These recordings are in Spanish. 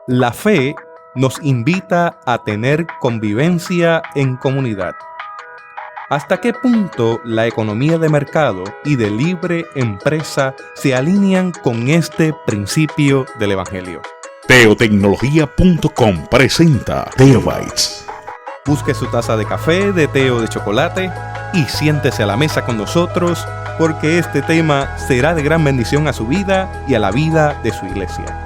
La fe nos invita a tener convivencia en comunidad. ¿Hasta qué punto la economía de mercado y de libre empresa se alinean con este principio del Evangelio? Teotecnología.com presenta Teobytes. Busque su taza de café, de té o de chocolate y siéntese a la mesa con nosotros, porque este tema será de gran bendición a su vida y a la vida de su iglesia.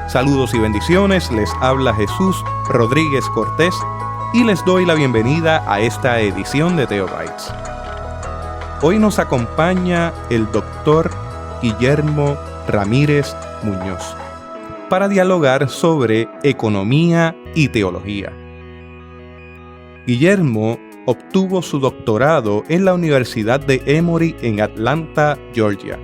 Saludos y bendiciones, les habla Jesús Rodríguez Cortés y les doy la bienvenida a esta edición de Teobytes. Hoy nos acompaña el doctor Guillermo Ramírez Muñoz para dialogar sobre economía y teología. Guillermo obtuvo su doctorado en la Universidad de Emory en Atlanta, Georgia.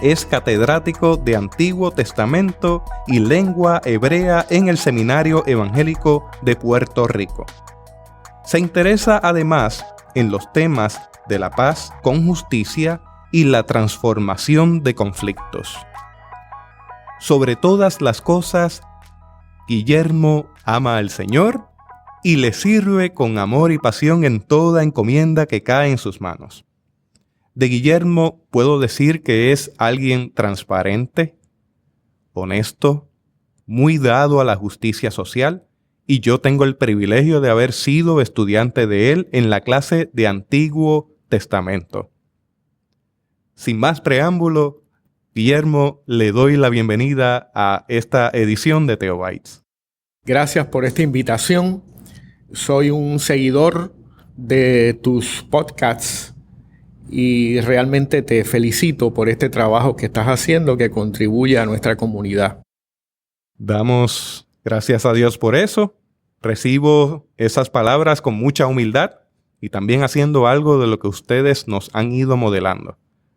Es catedrático de Antiguo Testamento y lengua hebrea en el Seminario Evangélico de Puerto Rico. Se interesa además en los temas de la paz con justicia y la transformación de conflictos. Sobre todas las cosas, Guillermo ama al Señor y le sirve con amor y pasión en toda encomienda que cae en sus manos. De Guillermo puedo decir que es alguien transparente, honesto, muy dado a la justicia social, y yo tengo el privilegio de haber sido estudiante de él en la clase de Antiguo Testamento. Sin más preámbulo, Guillermo, le doy la bienvenida a esta edición de Teobytes. Gracias por esta invitación. Soy un seguidor de tus podcasts y realmente te felicito por este trabajo que estás haciendo que contribuye a nuestra comunidad. Damos gracias a Dios por eso. Recibo esas palabras con mucha humildad y también haciendo algo de lo que ustedes nos han ido modelando.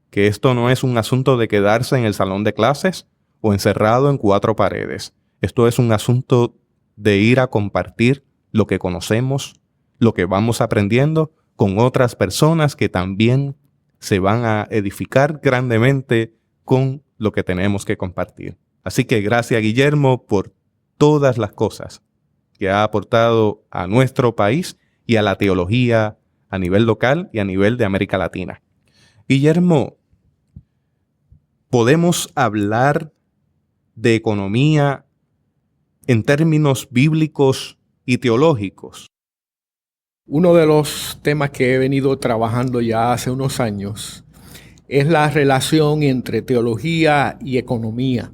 Que esto no es un asunto de quedarse en el salón de clases o encerrado en cuatro paredes. Esto es un asunto de ir a compartir lo que conocemos, lo que vamos aprendiendo con otras personas que también se van a edificar grandemente con lo que tenemos que compartir. Así que gracias, Guillermo, por todas las cosas que ha aportado a nuestro país y a la teología a nivel local y a nivel de América Latina. Guillermo, ¿podemos hablar de economía en términos bíblicos y teológicos? Uno de los temas que he venido trabajando ya hace unos años es la relación entre teología y economía.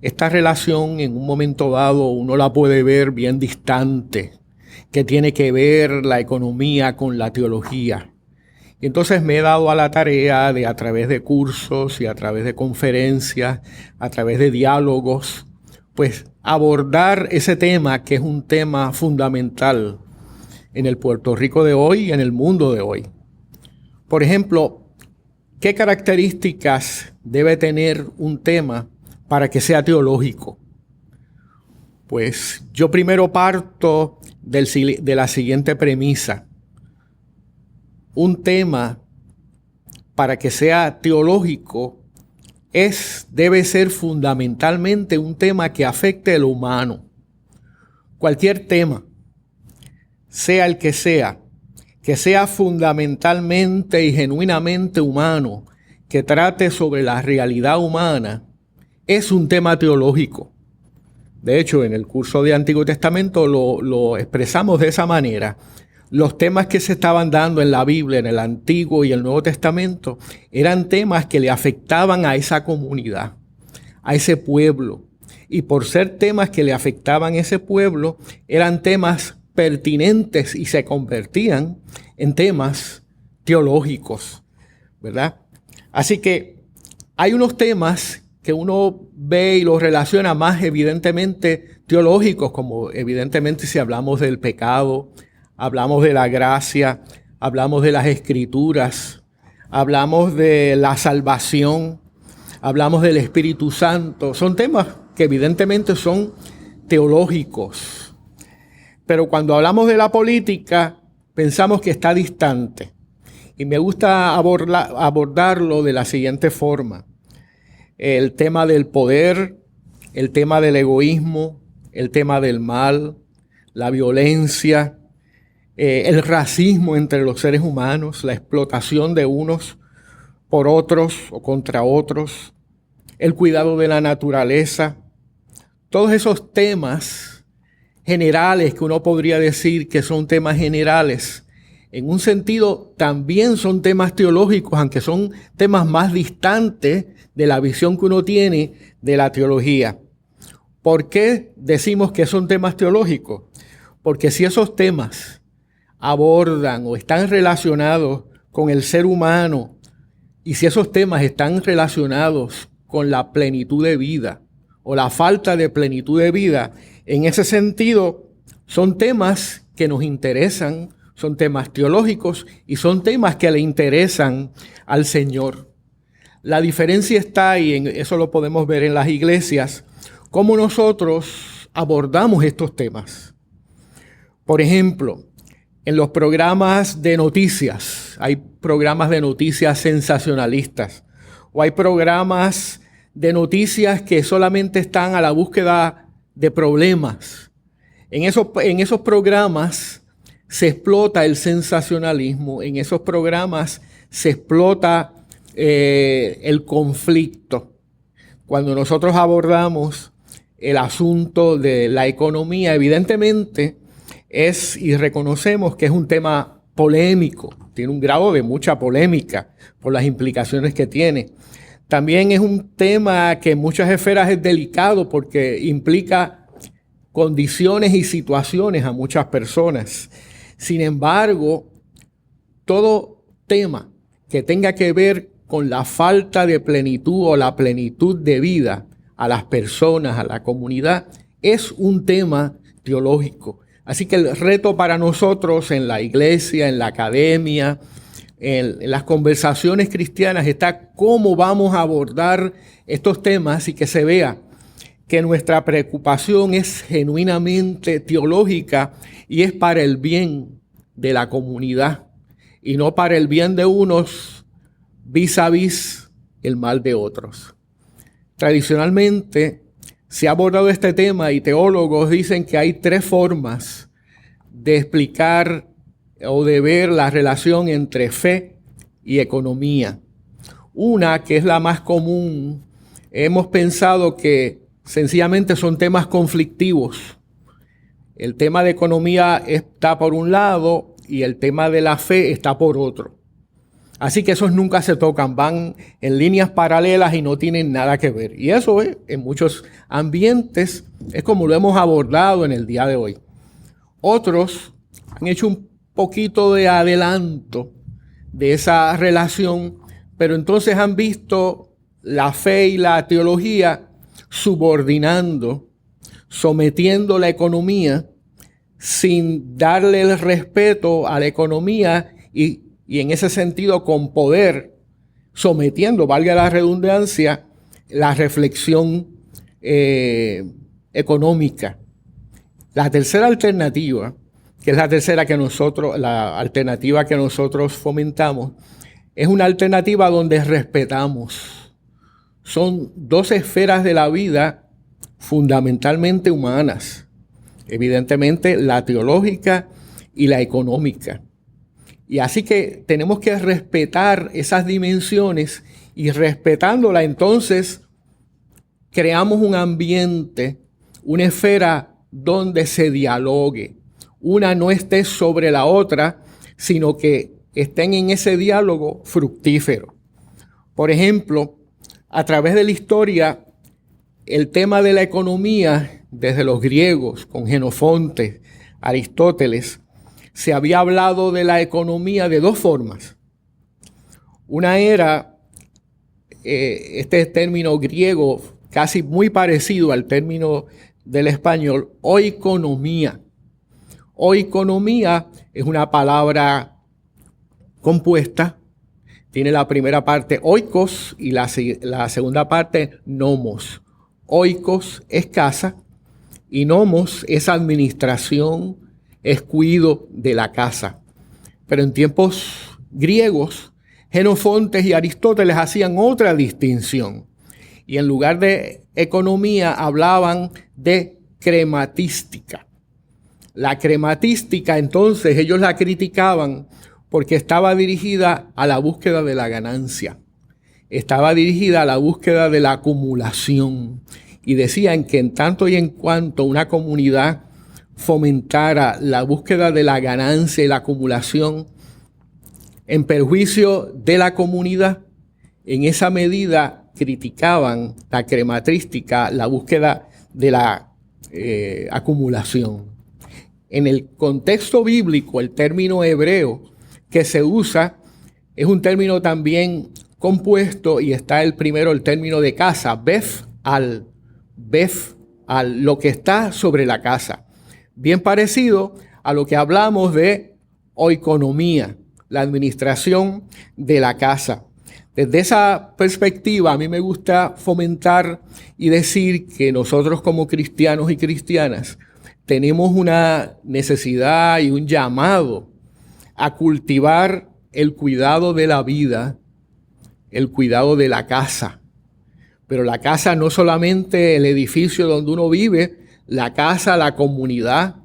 Esta relación en un momento dado uno la puede ver bien distante, que tiene que ver la economía con la teología. Y entonces me he dado a la tarea de, a través de cursos y a través de conferencias, a través de diálogos, pues abordar ese tema que es un tema fundamental en el Puerto Rico de hoy y en el mundo de hoy. Por ejemplo, ¿qué características debe tener un tema para que sea teológico? Pues yo primero parto de la siguiente premisa. Un tema, para que sea teológico, debe ser fundamentalmente un tema que afecte a lo humano. Cualquier tema, sea el que sea fundamentalmente y genuinamente humano, que trate sobre la realidad humana, es un tema teológico. De hecho, en el curso de Antiguo Testamento lo expresamos de esa manera. Los temas que se estaban dando en la Biblia, en el Antiguo y el Nuevo Testamento, eran temas que le afectaban a esa comunidad, a ese pueblo. Y por ser temas que le afectaban a ese pueblo, eran temas pertinentes y se convertían en temas teológicos, ¿verdad? Así que hay unos temas que uno ve y los relaciona más evidentemente teológicos, como evidentemente si hablamos del pecado, hablamos de la gracia, hablamos de las escrituras, hablamos de la salvación, hablamos del Espíritu Santo. Son temas que evidentemente son teológicos. Pero cuando hablamos de la política, pensamos que está distante. Y me gusta abordarlo de la siguiente forma. El tema del poder, el tema del egoísmo, el tema del mal, la violencia, el racismo entre los seres humanos, la explotación de unos por otros o contra otros, el cuidado de la naturaleza, todos esos temas generales que uno podría decir que son temas generales, en un sentido también son temas teológicos, aunque son temas más distantes de la visión que uno tiene de la teología. ¿Por qué decimos que son temas teológicos? Porque si esos temas abordan o están relacionados con el ser humano, y si esos temas están relacionados con la plenitud de vida o la falta de plenitud de vida, en ese sentido son temas que nos interesan, son temas teológicos y son temas que le interesan al Señor. La diferencia está, y en eso lo podemos ver en las iglesias, cómo nosotros abordamos estos temas. Por ejemplo, en los programas de noticias, hay programas de noticias sensacionalistas, o hay programas de noticias que solamente están a la búsqueda de problemas. En esos programas se explota el sensacionalismo, en esos programas se explota el conflicto. Cuando nosotros abordamos el asunto de la economía, evidentemente y reconocemos que es un tema polémico, tiene un grado de mucha polémica por las implicaciones que tiene. También es un tema que en muchas esferas es delicado porque implica condiciones y situaciones a muchas personas. Sin embargo, todo tema que tenga que ver con la falta de plenitud o la plenitud de vida a las personas, a la comunidad, es un tema teológico. Así que el reto para nosotros en la iglesia, en la academia, en las conversaciones cristianas está cómo vamos a abordar estos temas y que se vea que nuestra preocupación es genuinamente teológica y es para el bien de la comunidad y no para el bien de unos vis a vis el mal de otros. Tradicionalmente se ha abordado este tema y teólogos dicen que hay 3 formas de explicar o de ver la relación entre fe y economía. Una, que es la más común, hemos pensado que sencillamente son temas conflictivos. El tema de economía está por un lado y el tema de la fe está por otro. Así que esos nunca se tocan, van en líneas paralelas y no tienen nada que ver. Y eso en muchos ambientes es como lo hemos abordado en el día de hoy. Otros han hecho un poquito de adelanto de esa relación, pero entonces han visto la fe y la teología subordinando, sometiendo la economía sin darle el respeto a la economía y en ese sentido con poder, sometiendo, valga la redundancia, la reflexión económica. La tercera alternativa, que es la alternativa que nosotros fomentamos, es una alternativa donde respetamos. Son 2 esferas de la vida fundamentalmente humanas. Evidentemente la teológica y la económica. Y así que tenemos que respetar esas dimensiones y respetándola entonces creamos un ambiente, una esfera donde se dialogue. Una no esté sobre la otra, sino que estén en ese diálogo fructífero. Por ejemplo, a través de la historia, el tema de la economía, desde los griegos, con Jenofonte, Aristóteles, se había hablado de la economía de 2 formas. Una era este término griego, casi muy parecido al término del español, oikonomía. Oikonomía es una palabra compuesta, tiene la primera parte oikos y la segunda parte nomos. Oikos es casa y nomos es administración, es cuidado de la casa. Pero en tiempos griegos, Jenofonte y Aristóteles hacían otra distinción. Y en lugar de economía hablaban de crematística. La crematística, entonces, ellos la criticaban porque estaba dirigida a la búsqueda de la ganancia. Estaba dirigida a la búsqueda de la acumulación. Y decían que en tanto y en cuanto una comunidad fomentara la búsqueda de la ganancia y la acumulación en perjuicio de la comunidad, en esa medida criticaban la crematrística, la búsqueda de la acumulación. En el contexto bíblico, el término hebreo que se usa es un término también compuesto, y está el primero, el término de casa, bef al, lo que está sobre la casa. Bien parecido a lo que hablamos de oikonomía, la administración de la casa. Desde esa perspectiva, a mí me gusta fomentar y decir que nosotros como cristianos y cristianas tenemos una necesidad y un llamado a cultivar el cuidado de la vida, el cuidado de la casa. Pero la casa no solamente el edificio donde uno vive, la casa, la comunidad,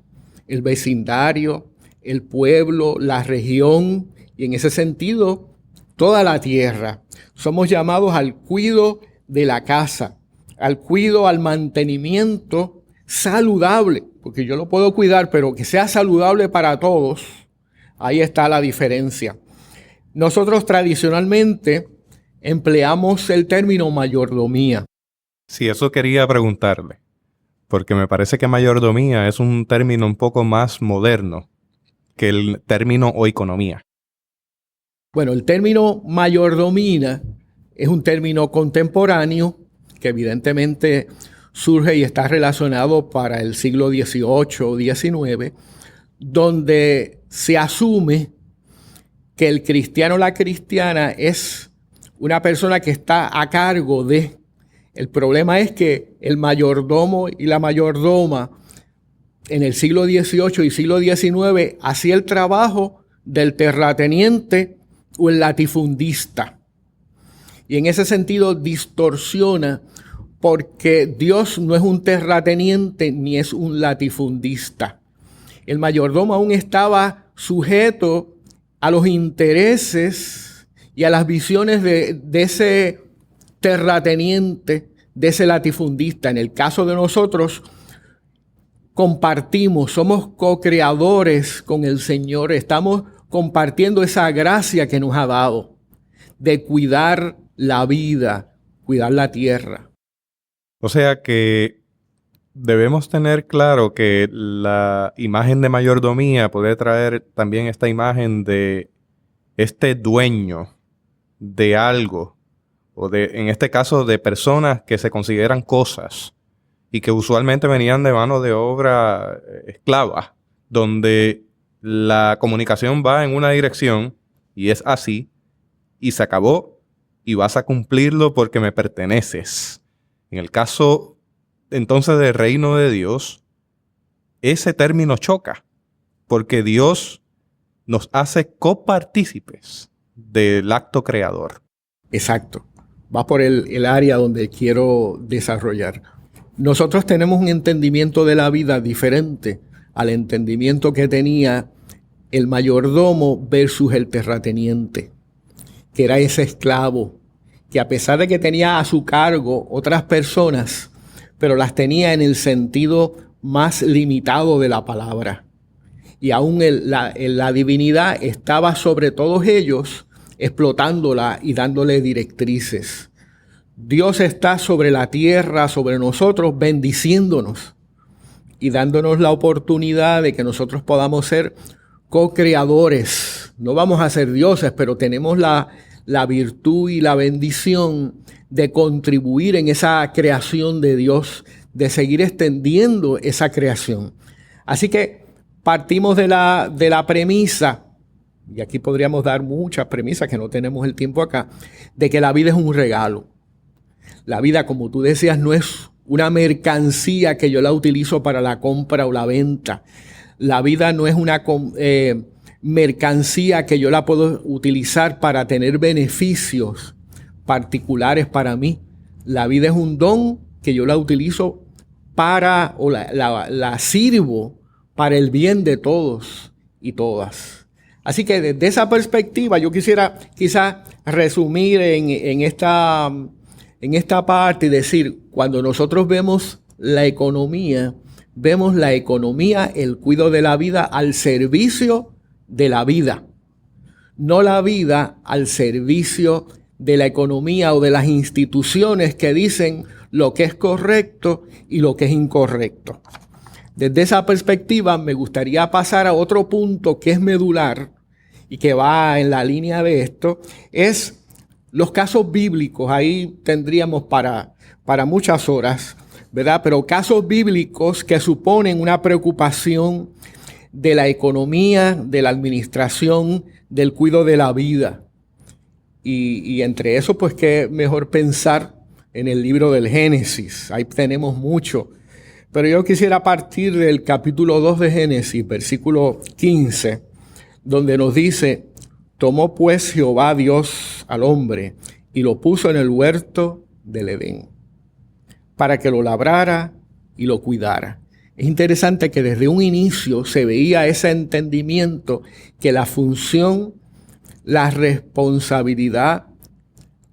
el vecindario, el pueblo, la región y en ese sentido toda la tierra. Somos llamados al cuidado de la casa, al cuidado, al mantenimiento saludable, porque yo lo puedo cuidar, pero que sea saludable para todos, ahí está la diferencia. Nosotros tradicionalmente empleamos el término mayordomía. Sí, eso quería preguntarle, porque me parece que mayordomía es un término un poco más moderno que el término oikonomía. Bueno, el término mayordomía es un término contemporáneo que evidentemente surge y está relacionado para el siglo XVIII o XIX, donde se asume que el cristiano o la cristiana es una persona que está a cargo de. El problema es que el mayordomo y la mayordoma en el siglo XVIII y siglo XIX hacía el trabajo del terrateniente o el latifundista. Y en ese sentido distorsiona, porque Dios no es un terrateniente ni es un latifundista. El mayordomo aún estaba sujeto a los intereses y a las visiones de ese terrateniente, de ese latifundista. En el caso de nosotros, compartimos, somos co-creadores con el Señor, estamos compartiendo esa gracia que nos ha dado de cuidar la vida, cuidar la tierra. O sea que debemos tener claro que la imagen de mayordomía puede traer también esta imagen de este dueño de algo, o de, en este caso, de personas que se consideran cosas y que usualmente venían de mano de obra esclava, donde la comunicación va en una dirección y es así, y se acabó, y vas a cumplirlo porque me perteneces. En el caso, entonces, del reino de Dios, ese término choca, porque Dios nos hace copartícipes del acto creador. Exacto. Va por el área donde quiero desarrollar. Nosotros tenemos un entendimiento de la vida diferente al entendimiento que tenía el mayordomo versus el terrateniente, que era ese esclavo, que a pesar de que tenía a su cargo otras personas, pero las tenía en el sentido más limitado de la palabra. Y aún la divinidad estaba sobre todos ellos, explotándola y dándole directrices. Dios está sobre la tierra, sobre nosotros, bendiciéndonos y dándonos la oportunidad de que nosotros podamos ser co-creadores. No vamos a ser dioses, pero tenemos la virtud y la bendición de contribuir en esa creación de Dios, de seguir extendiendo esa creación. Así que partimos de la premisa, y aquí podríamos dar muchas premisas que no tenemos el tiempo acá, de que la vida es un regalo. La vida, como tú decías, no es una mercancía que yo la utilizo para la compra o la venta. La vida no es una mercancía que yo la puedo utilizar para tener beneficios particulares para mí. La vida es un don que yo la utilizo la sirvo para el bien de todos y todas. Así que desde esa perspectiva yo quisiera quizás resumir en esta parte y decir, cuando nosotros vemos la economía, el cuidado de la vida al servicio de la vida, no la vida al servicio de la economía o de las instituciones que dicen lo que es correcto y lo que es incorrecto. Desde esa perspectiva me gustaría pasar a otro punto que es medular y que va en la línea de esto, es los casos bíblicos. Ahí tendríamos para muchas horas, ¿verdad? Pero casos bíblicos que suponen una preocupación de la economía, de la administración, del cuidado de la vida. Y entre eso, pues qué mejor pensar en el libro del Génesis. Ahí tenemos mucho. Pero yo quisiera partir del capítulo 2 de Génesis, versículo 15, donde nos dice: tomó pues Jehová Dios al hombre y lo puso en el huerto del Edén, para que lo labrara y lo cuidara. Es interesante que desde un inicio se veía ese entendimiento que la función, la responsabilidad,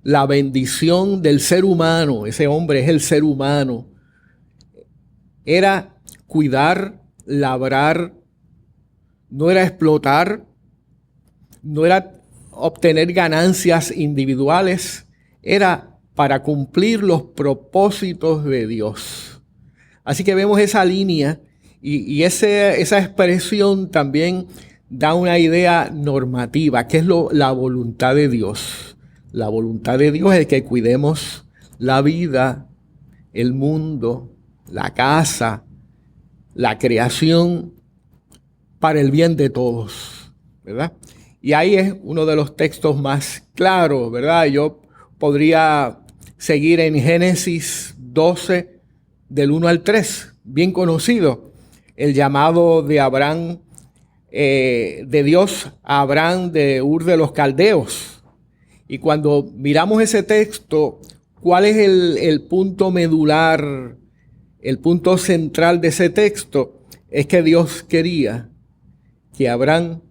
la bendición del ser humano, ese hombre es el ser humano, era cuidar, labrar, no era explotar, no era obtener ganancias individuales, era para cumplir los propósitos de Dios. Así que vemos esa línea y esa expresión también da una idea normativa, que es la voluntad de Dios. La voluntad de Dios es que cuidemos la vida, el mundo, la casa, la creación, para el bien de todos, ¿verdad? Y ahí es uno de los textos más claros, ¿verdad? Yo podría seguir en Génesis 12, del 1 al 3, bien conocido, el llamado de Abraham, de Dios a Abraham de Ur de los Caldeos. Y cuando miramos ese texto, ¿cuál es el punto medular, el punto central de ese texto? Es que Dios quería que Abraham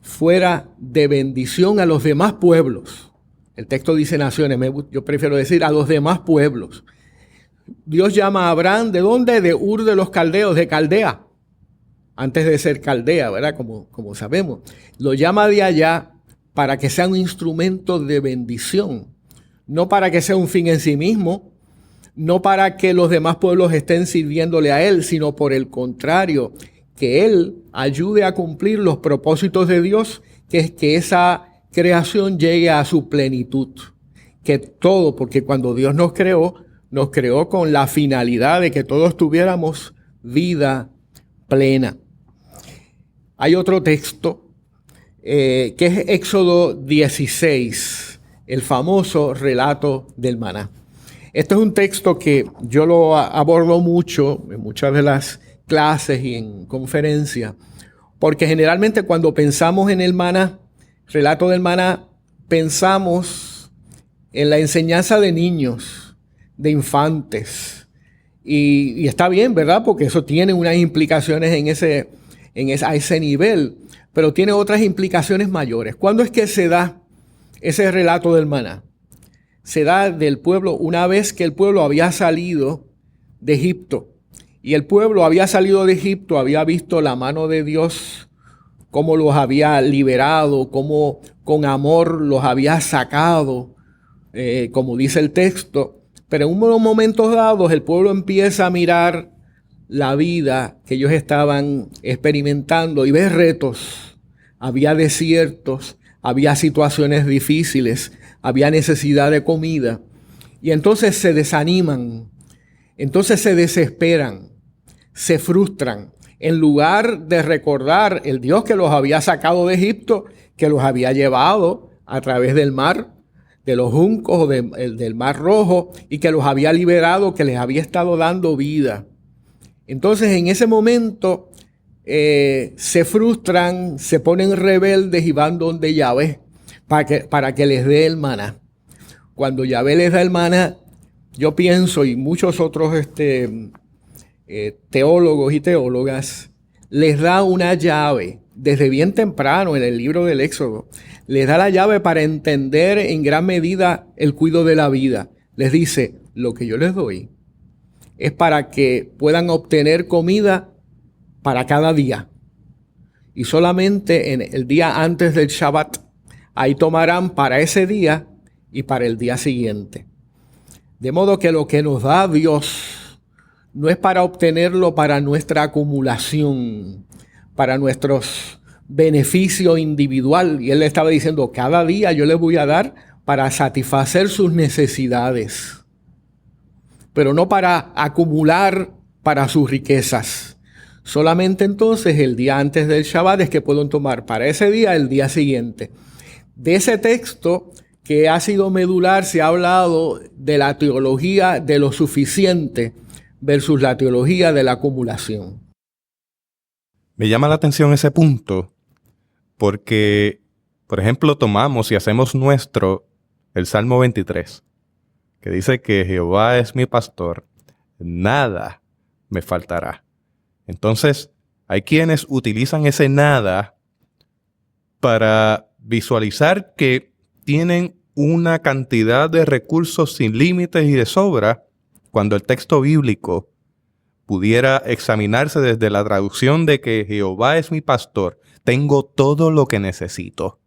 fuera de bendición a los demás pueblos. El texto dice naciones, yo prefiero decir a los demás pueblos. Dios llama a Abraham, ¿de dónde? De Ur de los Caldeos, de Caldea, antes de ser Caldea, ¿verdad? Como sabemos. Lo llama de allá para que sea un instrumento de bendición, no para que sea un fin en sí mismo, no para que los demás pueblos estén sirviéndole a él, sino por el contrario, que él ayude a cumplir los propósitos de Dios, que es que esa creación llegue a su plenitud. Que todo, porque cuando Dios nos creó con la finalidad de que todos tuviéramos vida plena. Hay otro texto que es Éxodo 16, el famoso relato del maná. Este es un texto que yo lo abordo mucho en muchas de las clases y en conferencias, porque generalmente cuando pensamos en el maná, relato del maná, pensamos en la enseñanza de niños, de infantes, y está bien, ¿verdad? Porque eso tiene unas implicaciones a ese nivel, pero tiene otras implicaciones mayores. ¿Cuándo es que se da ese relato del maná? Se da del pueblo una vez que el pueblo había salido de Egipto. Y el pueblo había salido de Egipto, había visto la mano de Dios, cómo los había liberado, cómo con amor los había sacado, como dice el texto. Pero en unos momentos dados el pueblo empieza a mirar la vida que ellos estaban experimentando y ve retos. Había desiertos, había situaciones difíciles, había necesidad de comida. Y entonces se desaniman, entonces se desesperan, se frustran. En lugar de recordar el Dios que los había sacado de Egipto, que los había llevado a través del mar, de los juncos o del Mar Rojo, y que los había liberado, que les había estado dando vida. Entonces en ese momento se frustran, se ponen rebeldes y van donde Yahvé para que les dé el maná. Cuando Yahvé les da el maná, yo pienso, y muchos otros teólogos y teólogas, les da una llave desde bien temprano en el libro del Éxodo. Les da la llave para entender en gran medida el cuidado de la vida. Les dice, lo que yo les doy es para que puedan obtener comida para cada día. Y solamente en el día antes del Shabbat, ahí tomarán para ese día y para el día siguiente. De modo que lo que nos da Dios no es para obtenerlo para nuestra acumulación, para nuestros beneficios individual. Y él le estaba diciendo, cada día yo les voy a dar para satisfacer sus necesidades, pero no para acumular para sus riquezas. Solamente entonces el día antes del Shabbat es que pueden tomar para ese día el día siguiente. De ese texto que ha sido medular se ha hablado de la teología de lo suficiente versus la teología de la acumulación. Me llama la atención ese punto porque, por ejemplo, tomamos y hacemos nuestro el Salmo 23, que dice que Jehová es mi pastor, nada me faltará. Entonces, hay quienes utilizan ese nada para visualizar que tienen una cantidad de recursos sin límites y de sobra, cuando el texto bíblico pudiera examinarse desde la traducción de que Jehová es mi pastor, tengo todo lo que necesito.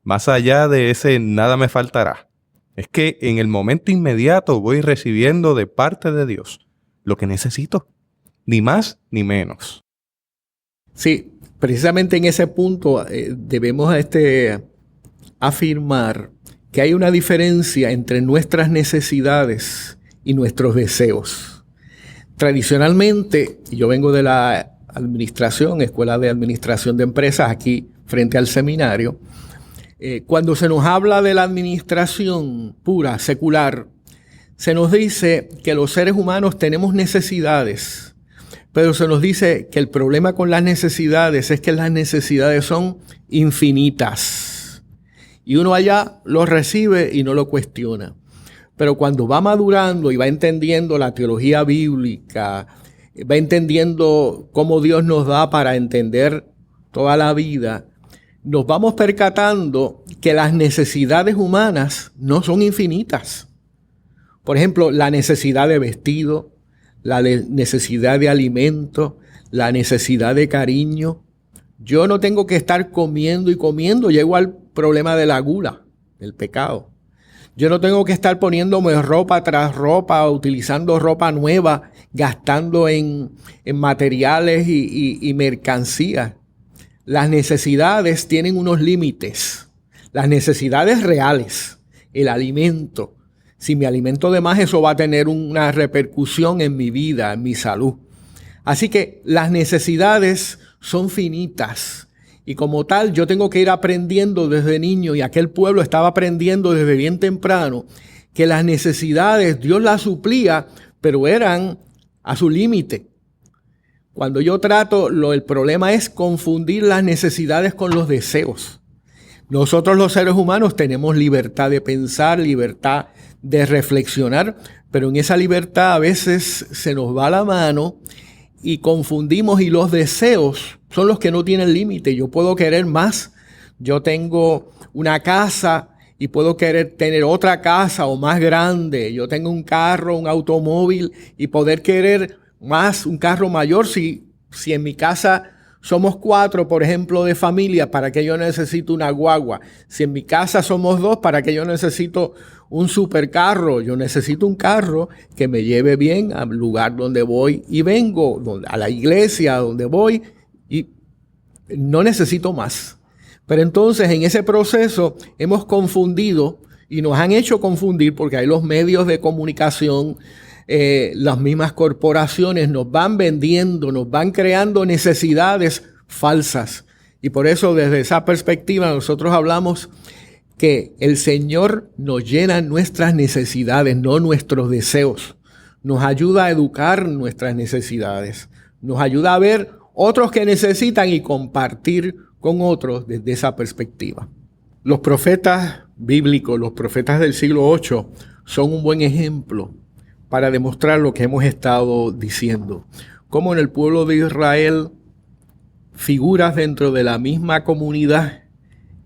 Más allá de ese nada me faltará, es que en el momento inmediato voy recibiendo de parte de Dios lo que necesito, ni más ni menos. Sí, precisamente en ese punto debemos afirmar que hay una diferencia entre nuestras necesidades y nuestros deseos. Tradicionalmente, yo vengo de la administración, Escuela de Administración de Empresas, aquí frente al seminario. Cuando se nos habla de la administración pura, secular, se nos dice que los seres humanos tenemos necesidades, pero se nos dice que el problema con las necesidades es que las necesidades son infinitas. Y uno allá lo recibe y no lo cuestiona. Pero cuando va madurando y va entendiendo la teología bíblica, va entendiendo cómo Dios nos da para entender toda la vida, nos vamos percatando que las necesidades humanas no son infinitas. Por ejemplo, la necesidad de vestido, la necesidad de alimento, la necesidad de cariño. Yo no tengo que estar comiendo y comiendo, llego al problema de la gula, del pecado. Yo no tengo que estar poniéndome ropa tras ropa, utilizando ropa nueva, gastando en materiales y mercancías. Las necesidades tienen unos límites. Las necesidades reales, el alimento. Si me alimento de más, eso va a tener una repercusión en mi vida, en mi salud. Así que las necesidades son finitas. Y como tal, yo tengo que ir aprendiendo desde niño, y aquel pueblo estaba aprendiendo desde bien temprano, que las necesidades Dios las suplía, pero eran a su límite. Cuando yo trato, el problema es confundir las necesidades con los deseos. Nosotros los seres humanos tenemos libertad de pensar, libertad de reflexionar, pero en esa libertad a veces se nos va la mano y confundimos, y los deseos son los que no tienen límite. Yo puedo querer más. Yo tengo una casa y puedo querer tener otra casa o más grande. Yo tengo un carro, un automóvil, y poder querer más, un carro mayor. Si en mi casa somos 4, por ejemplo, de familia, ¿para qué yo necesito una guagua? Si en mi casa somos 2, ¿para qué yo necesito un supercarro? Yo necesito un carro que me lleve bien al lugar donde voy y vengo, a la iglesia donde voy, y no necesito más. Pero entonces en ese proceso hemos confundido, y nos han hecho confundir, porque hay los medios de comunicación, las mismas corporaciones nos van vendiendo, nos van creando necesidades falsas. Y por eso desde esa perspectiva nosotros hablamos que el Señor nos llena nuestras necesidades, no nuestros deseos. Nos ayuda a educar nuestras necesidades. Nos ayuda a ver otros que necesitan y compartir con otros desde esa perspectiva. Los profetas bíblicos, los profetas del siglo VIII, son un buen ejemplo para demostrar lo que hemos estado diciendo. Cómo en el pueblo de Israel, figuras dentro de la misma comunidad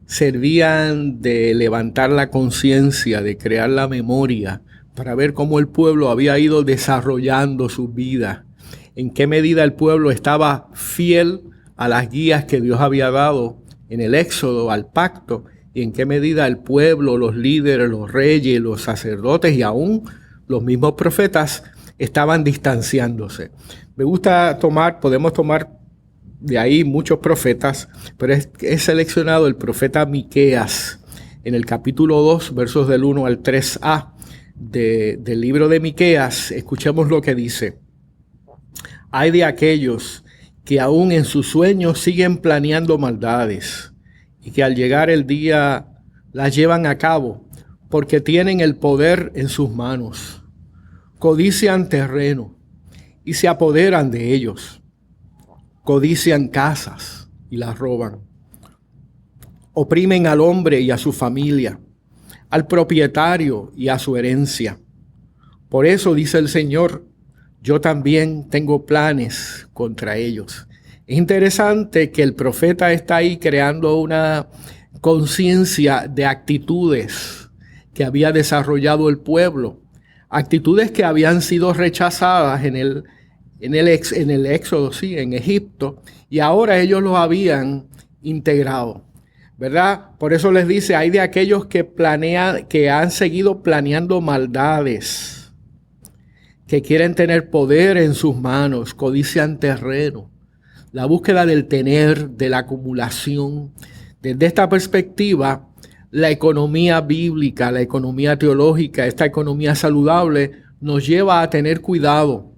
servían de levantar la conciencia, de crear la memoria, para ver cómo el pueblo había ido desarrollando su vida, en qué medida el pueblo estaba fiel a las guías que Dios había dado en el Éxodo, al pacto, y en qué medida el pueblo, los líderes, los reyes, los sacerdotes y aún los mismos profetas estaban distanciándose. Me gusta podemos tomar de ahí muchos profetas, pero he seleccionado el profeta Miqueas en el capítulo 2, versos del 1 al 3a del libro de Miqueas. Escuchemos lo que dice. Hay de aquellos que aún en sus sueños siguen planeando maldades y que al llegar el día las llevan a cabo porque tienen el poder en sus manos. Codician terreno y se apoderan de ellos. Codician casas y las roban. Oprimen al hombre y a su familia, al propietario y a su herencia. Por eso dice el Señor, yo también tengo planes contra ellos. Es interesante que el profeta está ahí creando una conciencia de actitudes que había desarrollado el pueblo, actitudes que habían sido rechazadas en el Éxodo, sí, en Egipto, y ahora ellos los habían integrado, ¿verdad? Por eso les dice, hay de aquellos que han seguido planeando maldades, que quieren tener poder en sus manos, codician terreno, la búsqueda del tener, de la acumulación. Desde esta perspectiva, la economía bíblica, la economía teológica, esta economía saludable nos lleva a tener cuidado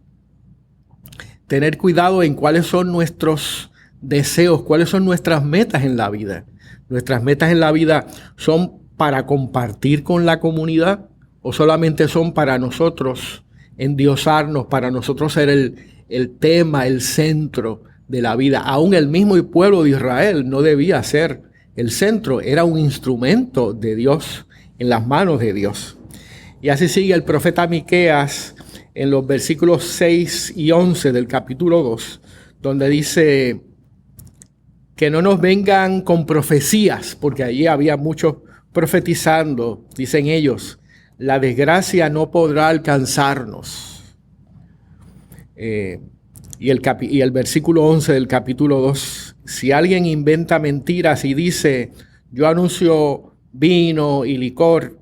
en cuáles son nuestros deseos, cuáles son nuestras metas en la vida. Nuestras metas en la vida son para compartir con la comunidad o solamente son para nosotros endiosarnos, para nosotros ser el tema, el centro de la vida. Aún el mismo pueblo de Israel no debía ser el centro, era un instrumento de Dios, en las manos de Dios. Y así sigue el profeta Miqueas en los versículos 6 y 11 del capítulo 2, donde dice que no nos vengan con profecías, porque allí había muchos profetizando, dicen ellos, la desgracia no podrá alcanzarnos. Y el versículo 11 del capítulo 2, si alguien inventa mentiras y dice, yo anuncio vino y licor,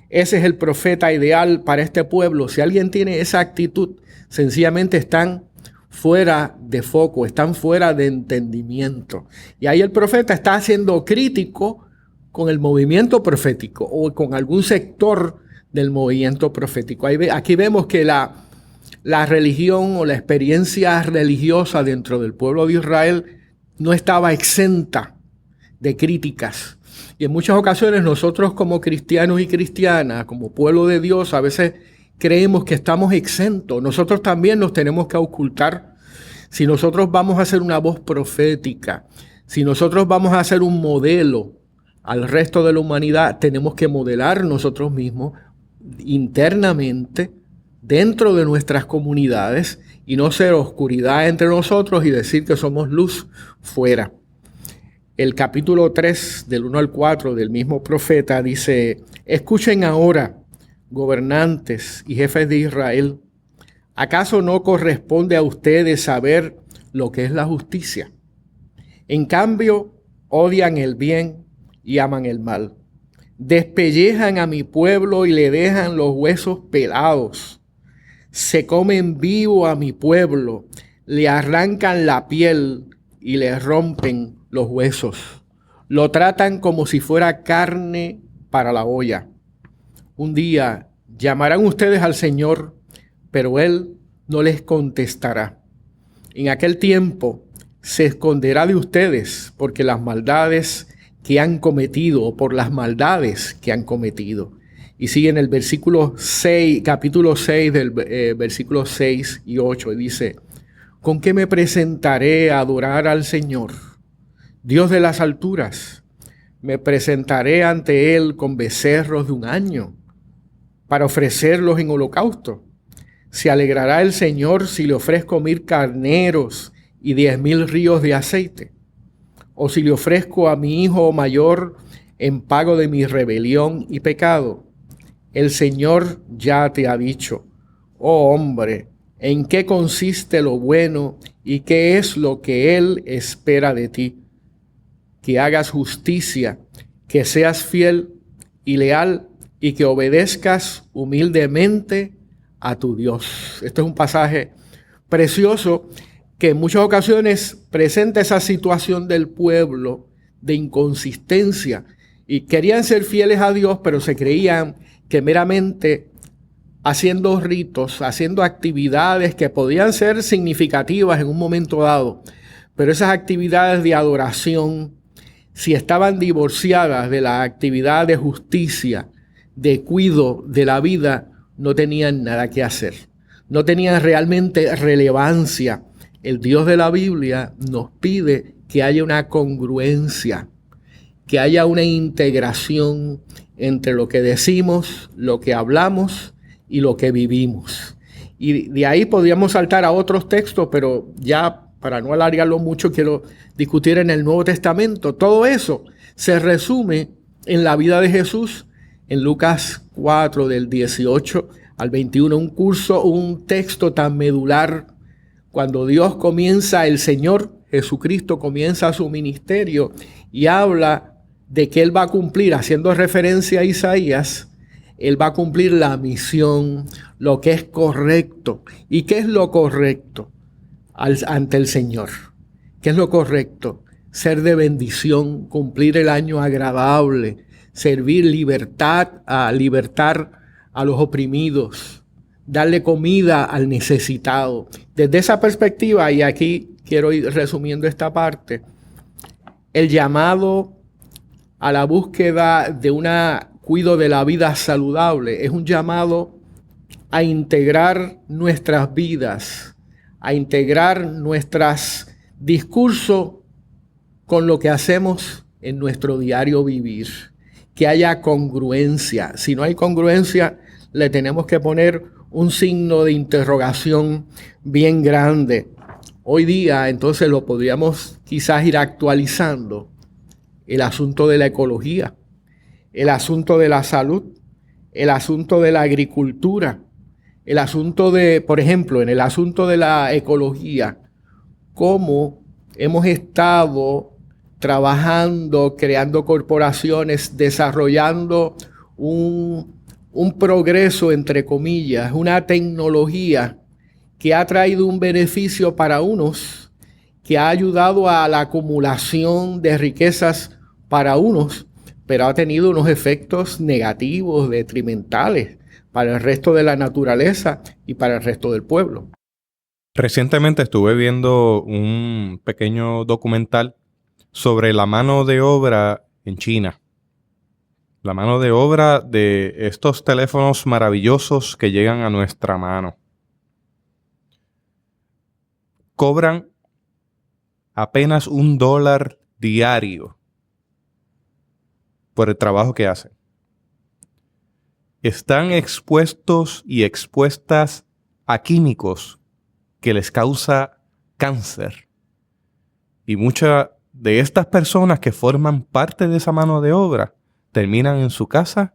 ese es el profeta ideal para este pueblo. Si alguien tiene esa actitud, sencillamente están fuera de foco, están fuera de entendimiento. Y ahí el profeta está siendo crítico con el movimiento profético o con algún sector del movimiento profético. Aquí vemos que la religión o la experiencia religiosa dentro del pueblo de Israel no estaba exenta de críticas. Y en muchas ocasiones nosotros como cristianos y cristianas, como pueblo de Dios, a veces creemos que estamos exentos. Nosotros también nos tenemos que ocultar. Si nosotros vamos a ser una voz profética, si nosotros vamos a ser un modelo al resto de la humanidad, tenemos que modelar nosotros mismos internamente dentro de nuestras comunidades y no ser oscuridad entre nosotros y decir que somos luz fuera. El capítulo 3, del 1 al 4 del mismo profeta dice, escuchen ahora, gobernantes y jefes de Israel, ¿acaso no corresponde a ustedes saber lo que es la justicia? En cambio, odian el bien y aman el mal. Despellejan a mi pueblo y le dejan los huesos pelados. Se comen vivo a mi pueblo, le arrancan la piel y le rompen los huesos. Lo tratan como si fuera carne para la olla. Un día llamarán ustedes al Señor, pero Él no les contestará. En aquel tiempo se esconderá de ustedes porque las maldades que han cometido o por las maldades que han cometido. Y sigue en el versículo 6, capítulo 6 del versículo 6 y 8, y dice, ¿con qué me presentaré a adorar al Señor, Dios de las alturas? Me presentaré ante Él con becerros de un año para ofrecerlos en holocausto. ¿Se alegrará el Señor si le ofrezco 1000 carneros y 10,000 ríos de aceite? ¿O si le ofrezco a mi hijo mayor en pago de mi rebelión y pecado? El Señor ya te ha dicho, oh hombre, en qué consiste lo bueno y qué es lo que Él espera de ti. Que hagas justicia, que seas fiel y leal y que obedezcas humildemente a tu Dios. Este es un pasaje precioso que en muchas ocasiones presenta esa situación del pueblo de inconsistencia y querían ser fieles a Dios, pero se creían que meramente haciendo ritos, haciendo actividades que podían ser significativas en un momento dado, pero esas actividades de adoración, si estaban divorciadas de la actividad de justicia, de cuidado de la vida, no tenían nada que hacer. No tenían realmente relevancia. El Dios de la Biblia nos pide que haya una congruencia, que haya una integración entre lo que decimos, lo que hablamos y lo que vivimos. Y de ahí podríamos saltar a otros textos, pero ya para no alargarlo mucho, quiero discutir en el Nuevo Testamento. Todo eso se resume en la vida de Jesús, en Lucas 4, del 18 al 21, un texto tan medular. Cuando Dios comienza, el Señor Jesucristo comienza su ministerio y habla de que Él va a cumplir, haciendo referencia a Isaías, Él va a cumplir la misión, lo que es correcto. ¿Y qué es lo correcto ante el Señor? ¿Qué es lo correcto? Ser de bendición, cumplir el año agradable, servir, libertar a los oprimidos, darle comida al necesitado. Desde esa perspectiva, y aquí quiero ir resumiendo esta parte, el llamado a la búsqueda de una cuidado de la vida saludable es un llamado a integrar nuestras vidas, a integrar nuestros discursos con lo que hacemos en nuestro diario vivir. Que haya congruencia. Si no hay congruencia, le tenemos que poner un signo de interrogación bien grande. Hoy día, entonces, lo podríamos quizás ir actualizando. El asunto de la ecología, el asunto de la salud, el asunto de la agricultura, el asunto de, por ejemplo, en el asunto de la ecología, cómo hemos estado trabajando, creando corporaciones, desarrollando un progreso, entre comillas, una tecnología que ha traído un beneficio para unos, que ha ayudado a la acumulación de riquezas para unos, pero ha tenido unos efectos negativos, detrimentales para el resto de la naturaleza y para el resto del pueblo. Recientemente estuve viendo un pequeño documental sobre la mano de obra en China. La mano de obra de estos teléfonos maravillosos que llegan a nuestra mano. Cobran apenas $1 diario por el trabajo que hacen. Están expuestos y expuestas a químicos que les causa cáncer. Y muchas de estas personas que forman parte de esa mano de obra terminan en su casa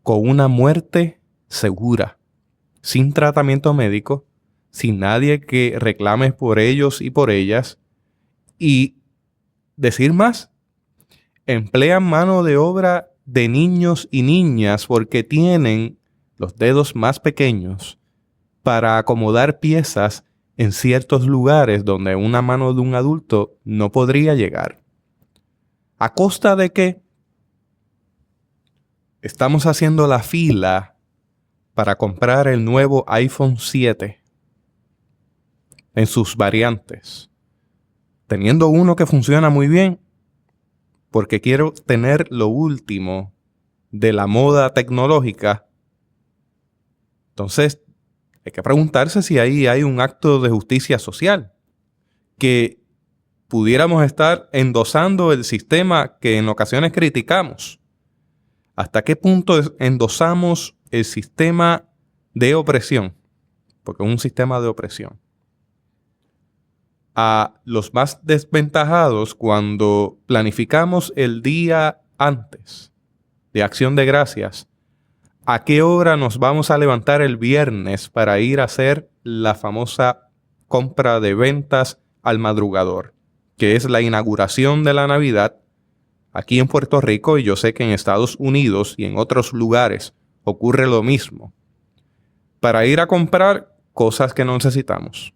con una muerte segura, sin tratamiento médico, sin nadie que reclame por ellos y por ellas. Y decir más, emplean mano de obra de niños y niñas porque tienen los dedos más pequeños para acomodar piezas en ciertos lugares donde una mano de un adulto no podría llegar. ¿A costa de qué? Estamos haciendo la fila para comprar el nuevo iPhone 7 en sus variantes, teniendo uno que funciona muy bien, porque quiero tener lo último de la moda tecnológica. Entonces, hay que preguntarse si ahí hay un acto de justicia social, que pudiéramos estar endosando el sistema que en ocasiones criticamos. ¿Hasta qué punto endosamos el sistema de opresión, porque es un sistema de opresión, a los más desventajados cuando planificamos el día antes de Acción de Gracias. ¿A qué hora nos vamos a levantar el viernes para ir a hacer la famosa compra de ventas al madrugador, que es la inauguración de la Navidad aquí en Puerto Rico, y yo sé que en Estados Unidos y en otros lugares ocurre lo mismo, para ir a comprar cosas que no necesitamos,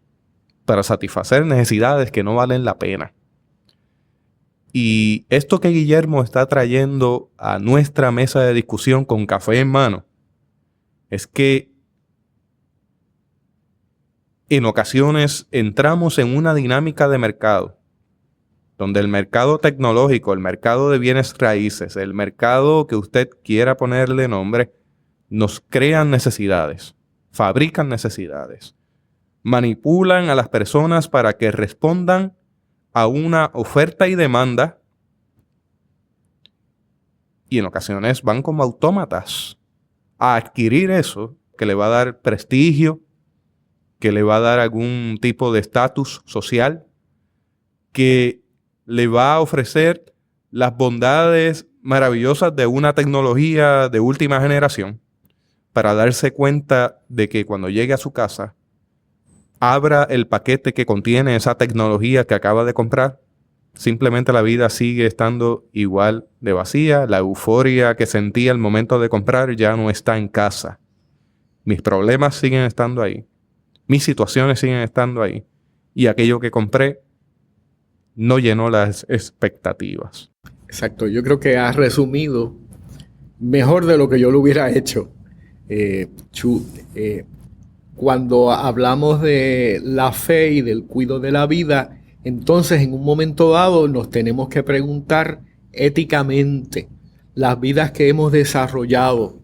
para satisfacer necesidades que no valen la pena? Y esto que Guillermo está trayendo a nuestra mesa de discusión con café en mano es que en ocasiones entramos en una dinámica de mercado donde el mercado tecnológico, el mercado de bienes raíces, el mercado que usted quiera ponerle nombre, nos crean necesidades, fabrican necesidades, manipulan a las personas para que respondan a una oferta y demanda, y en ocasiones van como autómatas a adquirir eso que le va a dar prestigio, que le va a dar algún tipo de estatus social, que le va a ofrecer las bondades maravillosas de una tecnología de última generación, para darse cuenta de que cuando llegue a su casa, abra el paquete que contiene esa tecnología que acaba de comprar, simplemente la vida sigue estando igual de vacía. La euforia que sentía al momento de comprar ya no está en casa. Mis problemas siguen estando ahí. Mis situaciones siguen estando ahí. Y aquello que compré no llenó las expectativas. Exacto. Yo creo que has resumido mejor de lo que yo lo hubiera hecho. Cuando hablamos de la fe y del cuidado de la vida, entonces en un momento dado nos tenemos que preguntar éticamente las vidas que hemos desarrollado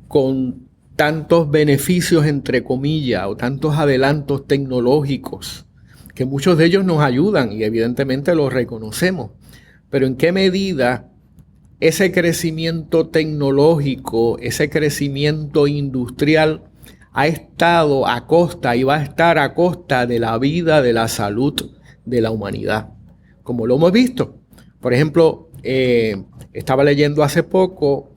con tantos beneficios, entre comillas, o tantos adelantos tecnológicos, que muchos de ellos nos ayudan y evidentemente los reconocemos. Pero ¿en qué medida ese crecimiento tecnológico, ese crecimiento industrial ha estado a costa y va a estar a costa de la vida, de la salud de la humanidad? Como lo hemos visto. Por ejemplo, estaba leyendo hace poco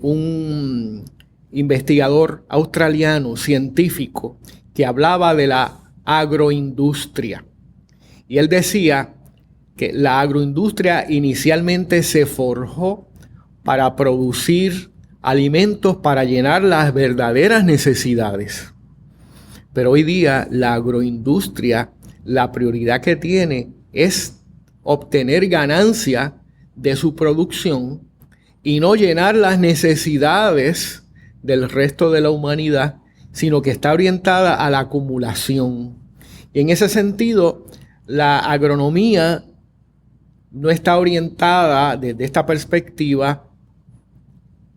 un investigador australiano, científico, que hablaba de la agroindustria. Y él decía que la agroindustria inicialmente se forjó para producir alimentos para llenar las verdaderas necesidades. Pero hoy día la agroindustria, la prioridad que tiene es obtener ganancia de su producción y no llenar las necesidades del resto de la humanidad, sino que está orientada a la acumulación. Y en ese sentido, la agronomía no está orientada desde esta perspectiva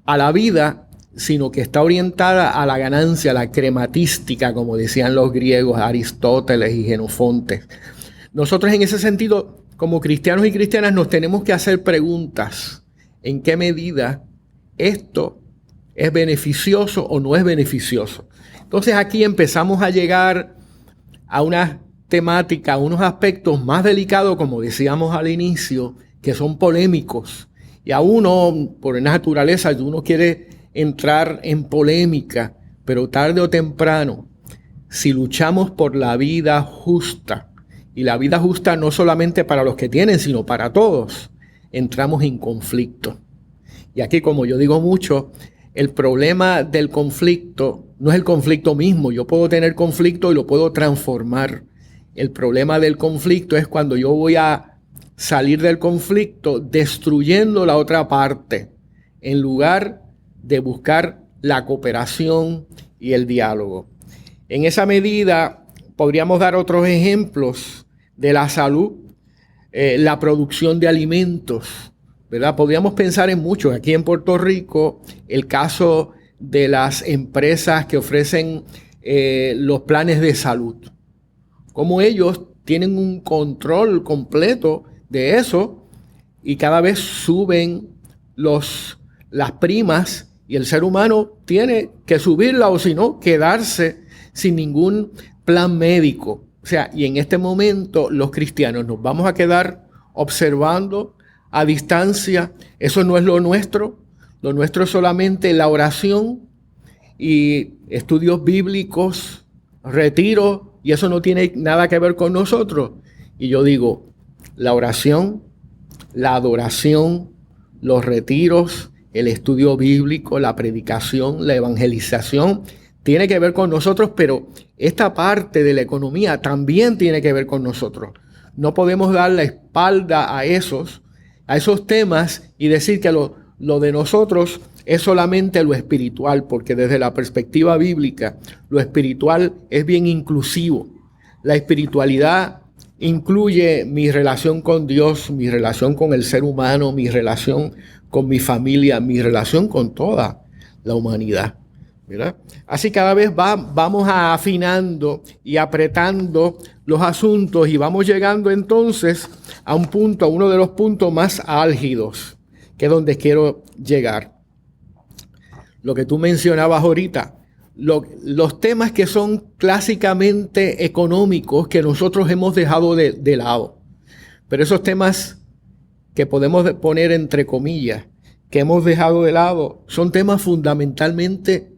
a la vida, sino que está orientada a la ganancia, a la crematística, como decían los griegos, Aristóteles y Jenofonte. Nosotros en ese sentido, como cristianos y cristianas, nos tenemos que hacer preguntas. ¿En qué medida esto es beneficioso o no es beneficioso? Entonces aquí empezamos a llegar a una temática, a unos aspectos más delicados, como decíamos al inicio, que son polémicos. Y a uno, por naturaleza, uno quiere entrar en polémica, pero tarde o temprano, si luchamos por la vida justa, y la vida justa no solamente para los que tienen, sino para todos, entramos en conflicto. Y aquí, como yo digo mucho, el problema del conflicto no es el conflicto mismo. Yo puedo tener conflicto y lo puedo transformar. El problema del conflicto es cuando yo voy a salir del conflicto destruyendo la otra parte, en lugar de buscar la cooperación y el diálogo. En esa medida, podríamos dar otros ejemplos de la salud, la producción de alimentos, ¿verdad? Podríamos pensar en muchos. Aquí en Puerto Rico, el caso de las empresas que ofrecen los planes de salud. Como ellos tienen un control completo de eso y cada vez suben las primas Y el ser humano tiene que subirla o si no, quedarse sin ningún plan médico. O sea, y en este momento los cristianos nos vamos a quedar observando a distancia. Eso no es lo nuestro. Lo nuestro es solamente la oración y estudios bíblicos, retiros, y eso no tiene nada que ver con nosotros. Y yo digo, la oración, la adoración, los retiros, el estudio bíblico, la predicación, la evangelización, tiene que ver con nosotros, pero esta parte de la economía también tiene que ver con nosotros. No podemos dar la espalda a esos temas y decir que lo de nosotros es solamente lo espiritual, porque desde la perspectiva bíblica, lo espiritual es bien inclusivo. La espiritualidad incluye mi relación con Dios, mi relación con el ser humano, mi relación con mi familia, mi relación con toda la humanidad, ¿verdad? Así cada vez vamos afinando y apretando los asuntos y vamos llegando entonces a un punto, a uno de los puntos más álgidos, que es donde quiero llegar. Lo que tú mencionabas ahorita, los temas que son clásicamente económicos que nosotros hemos dejado de lado. Pero esos temas que podemos poner entre comillas, que hemos dejado de lado, son temas fundamentalmente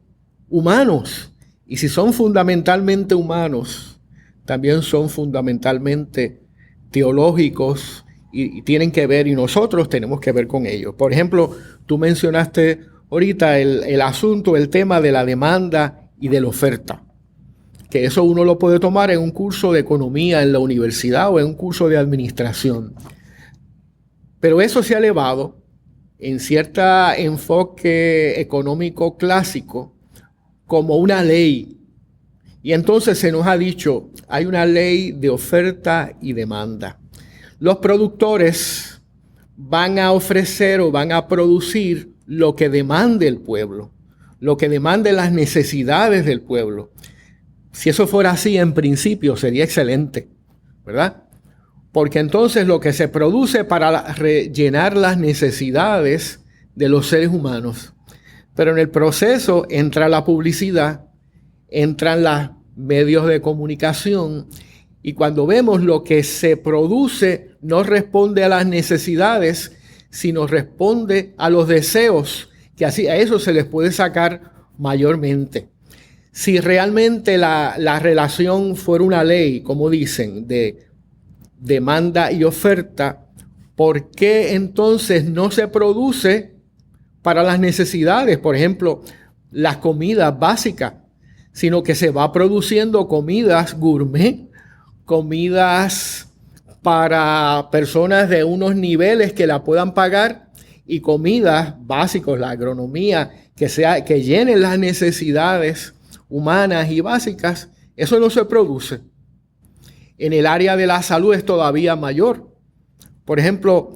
humanos. Y si son fundamentalmente humanos, también son fundamentalmente teológicos y tienen que ver, y nosotros tenemos que ver con ellos. Por ejemplo, tú mencionaste ahorita el asunto, el tema de la demanda y de la oferta. Que eso uno lo puede tomar en un curso de economía en la universidad o en un curso de administración. Pero eso se ha elevado en cierto enfoque económico clásico como una ley. Y entonces se nos ha dicho, hay una ley de oferta y demanda. Los productores van a ofrecer o van a producir lo que demande el pueblo, lo que demande las necesidades del pueblo. Si eso fuera así en principio sería excelente, ¿verdad? Porque entonces lo que se produce para rellenar las necesidades de los seres humanos. Pero en el proceso entra la publicidad, entran los medios de comunicación y cuando vemos lo que se produce no responde a las necesidades, sino responde a los deseos, que así a eso se les puede sacar mayormente. Si realmente la relación fuera una ley, como dicen, de demanda y oferta, ¿por qué entonces no se produce para las necesidades? Por ejemplo, las comidas básicas, sino que se va produciendo comidas gourmet, comidas para personas de unos niveles que la puedan pagar y comidas básicas, la agronomía, que llenen las necesidades humanas y básicas. Eso no se produce. En el área de la salud es todavía mayor. Por ejemplo,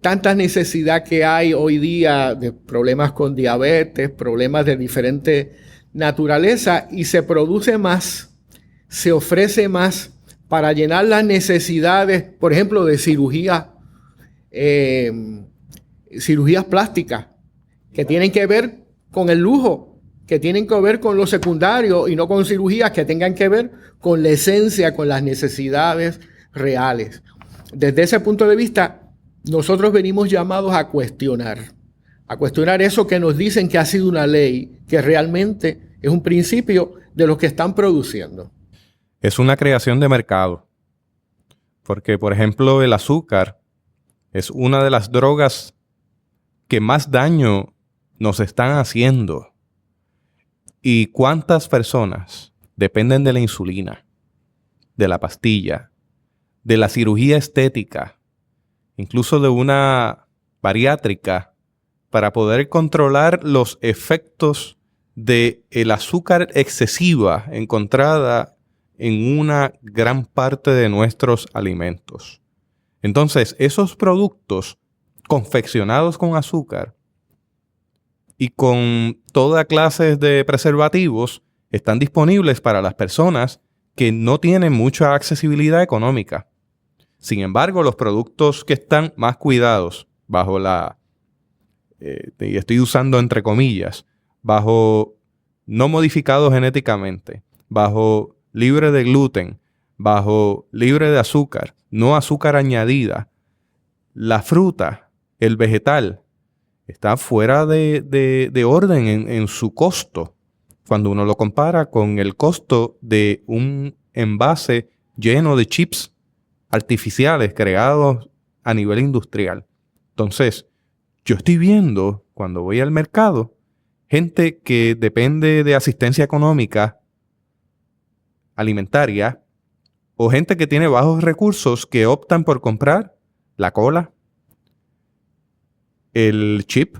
tanta necesidad que hay hoy día de problemas con diabetes, problemas de diferente naturaleza, y se produce más, se ofrece más para llenar las necesidades, por ejemplo, de cirugías plásticas, que tienen que ver con el lujo, que tienen que ver con lo secundario y no con cirugías que tengan que ver con la esencia, con las necesidades reales. Desde ese punto de vista, nosotros venimos llamados a cuestionar eso que nos dicen que ha sido una ley, que realmente es un principio de los que están produciendo. Es una creación de mercado. Porque, por ejemplo, el azúcar es una de las drogas que más daño nos están haciendo. ¿Y cuántas personas dependen de la insulina, de la pastilla, de la cirugía estética, incluso de una bariátrica, para poder controlar los efectos del azúcar excesiva encontrada en una gran parte de nuestros alimentos? Entonces, esos productos confeccionados con azúcar y con toda clase de preservativos están disponibles para las personas que no tienen mucha accesibilidad económica. Sin embargo, los productos que están más cuidados bajo la y estoy usando entre comillas, bajo no modificado genéticamente, bajo libre de gluten, bajo libre de azúcar, no azúcar añadida, la fruta, el vegetal, está fuera de orden en su costo. Cuando uno lo compara con el costo de un envase lleno de chips artificiales creados a nivel industrial. Entonces, yo estoy viendo, cuando voy al mercado, gente que depende de asistencia económica alimentaria o gente que tiene bajos recursos que optan por comprar la cola, el chip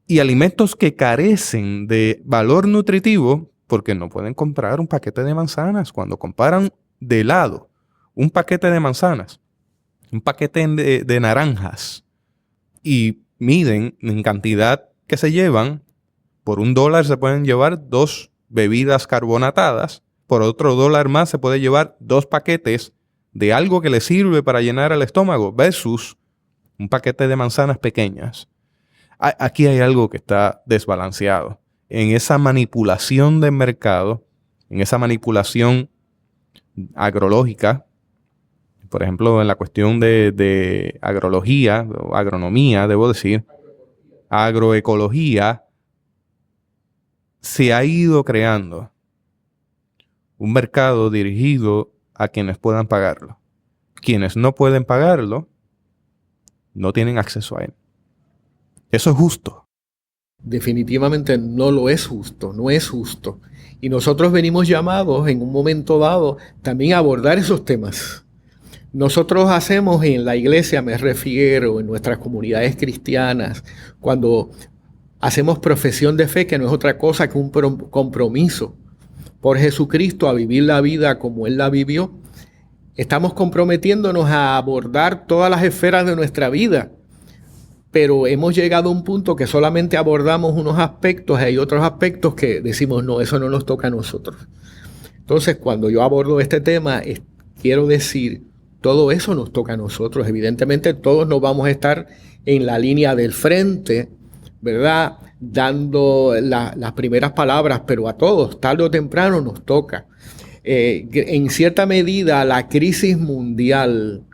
y alimentos que carecen de valor nutritivo porque no pueden comprar un paquete de manzanas. Cuando comparan de helado un paquete de manzanas, un paquete de naranjas y miden en cantidad que se llevan, por $1 se pueden llevar 2 bebidas carbonatadas, por otro $1 más se puede llevar 2 paquetes de algo que le sirve para llenar el estómago versus un paquete de manzanas pequeñas. Aquí hay algo que está desbalanceado. En esa manipulación del mercado, en esa manipulación agrológica, por ejemplo, en la cuestión de agrología, o agronomía, debo decir, agroecología, se ha ido creando un mercado dirigido a quienes puedan pagarlo. Quienes no pueden pagarlo, no tienen acceso a él. ¿Eso es justo? Definitivamente no lo es justo, no es justo. Y nosotros venimos llamados en un momento dado también a abordar esos temas. Nosotros hacemos en la iglesia, me refiero, en nuestras comunidades cristianas, cuando hacemos profesión de fe, que no es otra cosa que un compromiso por Jesucristo a vivir la vida como Él la vivió, estamos comprometiéndonos a abordar todas las esferas de nuestra vida. Pero hemos llegado a un punto que solamente abordamos unos aspectos y hay otros aspectos que decimos, no, eso no nos toca a nosotros. Entonces, cuando yo abordo este tema, quiero decir, todo eso nos toca a nosotros. Evidentemente, todos nos vamos a estar en la línea del frente, ¿verdad? Dando las primeras palabras, pero a todos, tarde o temprano, nos toca. En cierta medida, la crisis mundial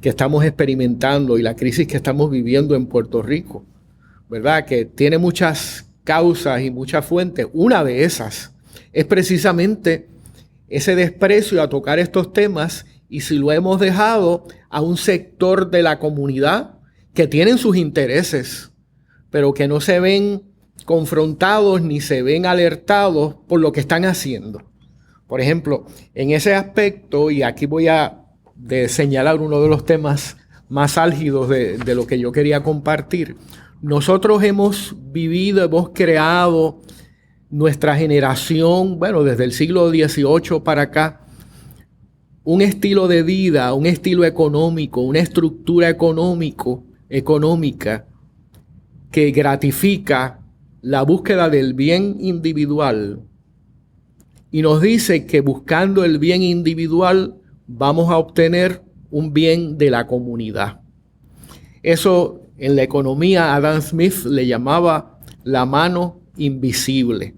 que estamos experimentando y la crisis que estamos viviendo en Puerto Rico, ¿verdad? Que tiene muchas causas y muchas fuentes. Una de esas es precisamente ese desprecio a tocar estos temas y si lo hemos dejado a un sector de la comunidad que tienen sus intereses, pero que no se ven confrontados ni se ven alertados por lo que están haciendo. Por ejemplo, en ese aspecto, y aquí voy a señalar uno de los temas más álgidos de lo que yo quería compartir. Nosotros hemos vivido, hemos creado nuestra generación, bueno, desde el siglo XVIII para acá, un estilo de vida, un estilo económico, una estructura económica que gratifica la búsqueda del bien individual y nos dice que buscando el bien individual vamos a obtener un bien de la comunidad. Eso en la economía Adam Smith le llamaba la mano invisible.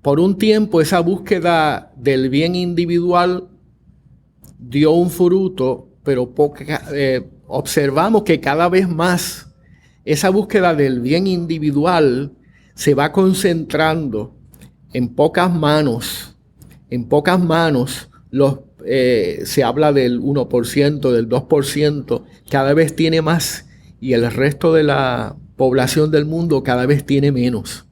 Por un tiempo esa búsqueda del bien individual dio un fruto, pero observamos que cada vez más esa búsqueda del bien individual se va concentrando en pocas manos. En pocas manos se habla del 1%, del 2%, cada vez tiene más y el resto de la población del mundo cada vez tiene menos.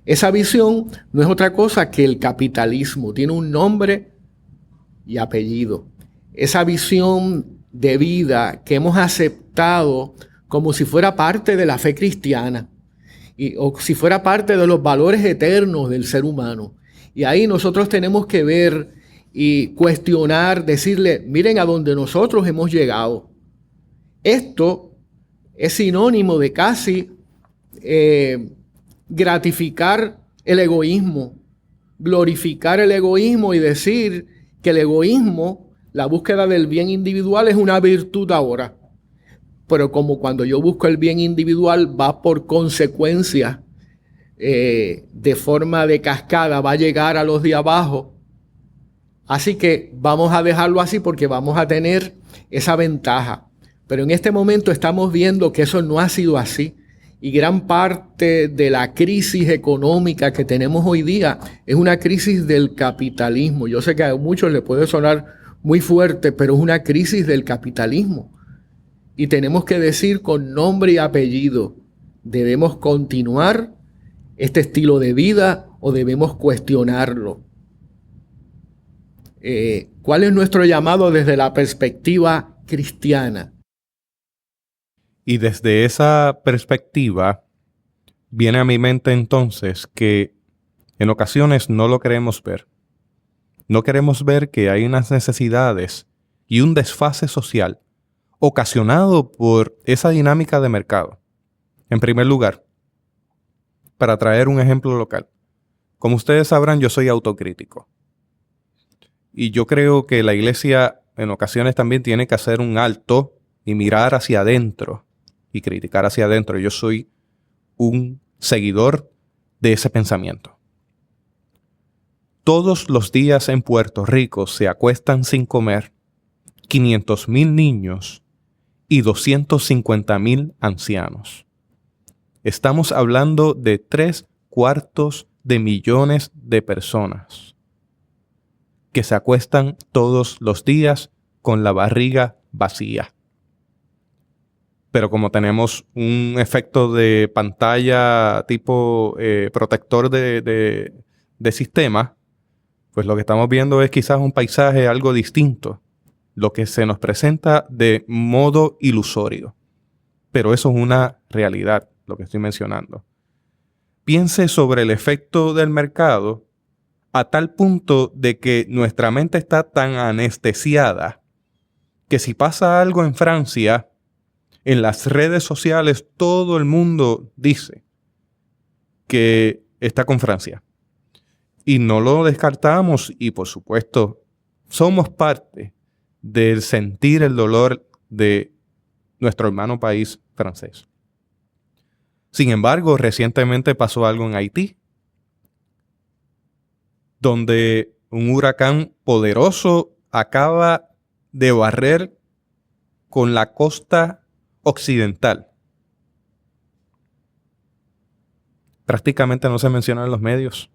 Esa visión no es otra cosa que el capitalismo, tiene un nombre y apellido. Esa visión de vida que hemos aceptado como si fuera parte de la fe cristiana o si fuera parte de los valores eternos del ser humano. Y ahí nosotros tenemos que ver y cuestionar, decirle, miren a dónde nosotros hemos llegado. Esto es sinónimo de casi gratificar el egoísmo, glorificar el egoísmo y decir que el egoísmo, la búsqueda del bien individual es una virtud ahora. pero como cuando yo busco el bien individual va por consecuencia, de forma de cascada, va a llegar a los de abajo. Así que vamos a dejarlo así porque vamos a tener esa ventaja. Pero en este momento estamos viendo que eso no ha sido así. Y gran parte de la crisis económica que tenemos hoy día es una crisis del capitalismo. Yo sé que a muchos les puede sonar muy fuerte, pero es una crisis del capitalismo. Y tenemos que decir con nombre y apellido, ¿debemos continuar este estilo de vida o debemos cuestionarlo? ¿Cuál es nuestro llamado desde la perspectiva cristiana? Y desde esa perspectiva viene a mi mente entonces que en ocasiones no lo queremos ver. No queremos ver que hay unas necesidades y un desfase social ocasionado por esa dinámica de mercado. En primer lugar, para traer un ejemplo local, como ustedes sabrán, yo soy autocrítico. Y yo creo que la iglesia en ocasiones también tiene que hacer un alto y mirar hacia adentro y criticar hacia adentro. Yo soy un seguidor de ese pensamiento. Todos los días en Puerto Rico se acuestan sin comer 500,000 niños y 250,000 ancianos. Estamos hablando de 3/4 millones de personas que se acuestan todos los días con la barriga vacía. Pero como tenemos un efecto de pantalla tipo protector de sistema, pues lo que estamos viendo es quizás un paisaje algo distinto, lo que se nos presenta de modo ilusorio. Pero eso es una realidad, lo que estoy mencionando. Piense sobre el efecto del mercado a tal punto de que nuestra mente está tan anestesiada que si pasa algo en Francia, en las redes sociales todo el mundo dice que está con Francia. Y no lo descartamos y por supuesto somos parte del sentir el dolor de nuestro hermano país francés. Sin embargo, recientemente pasó algo en Haití, donde un huracán poderoso acaba de barrer con la costa occidental. Prácticamente no se menciona en los medios.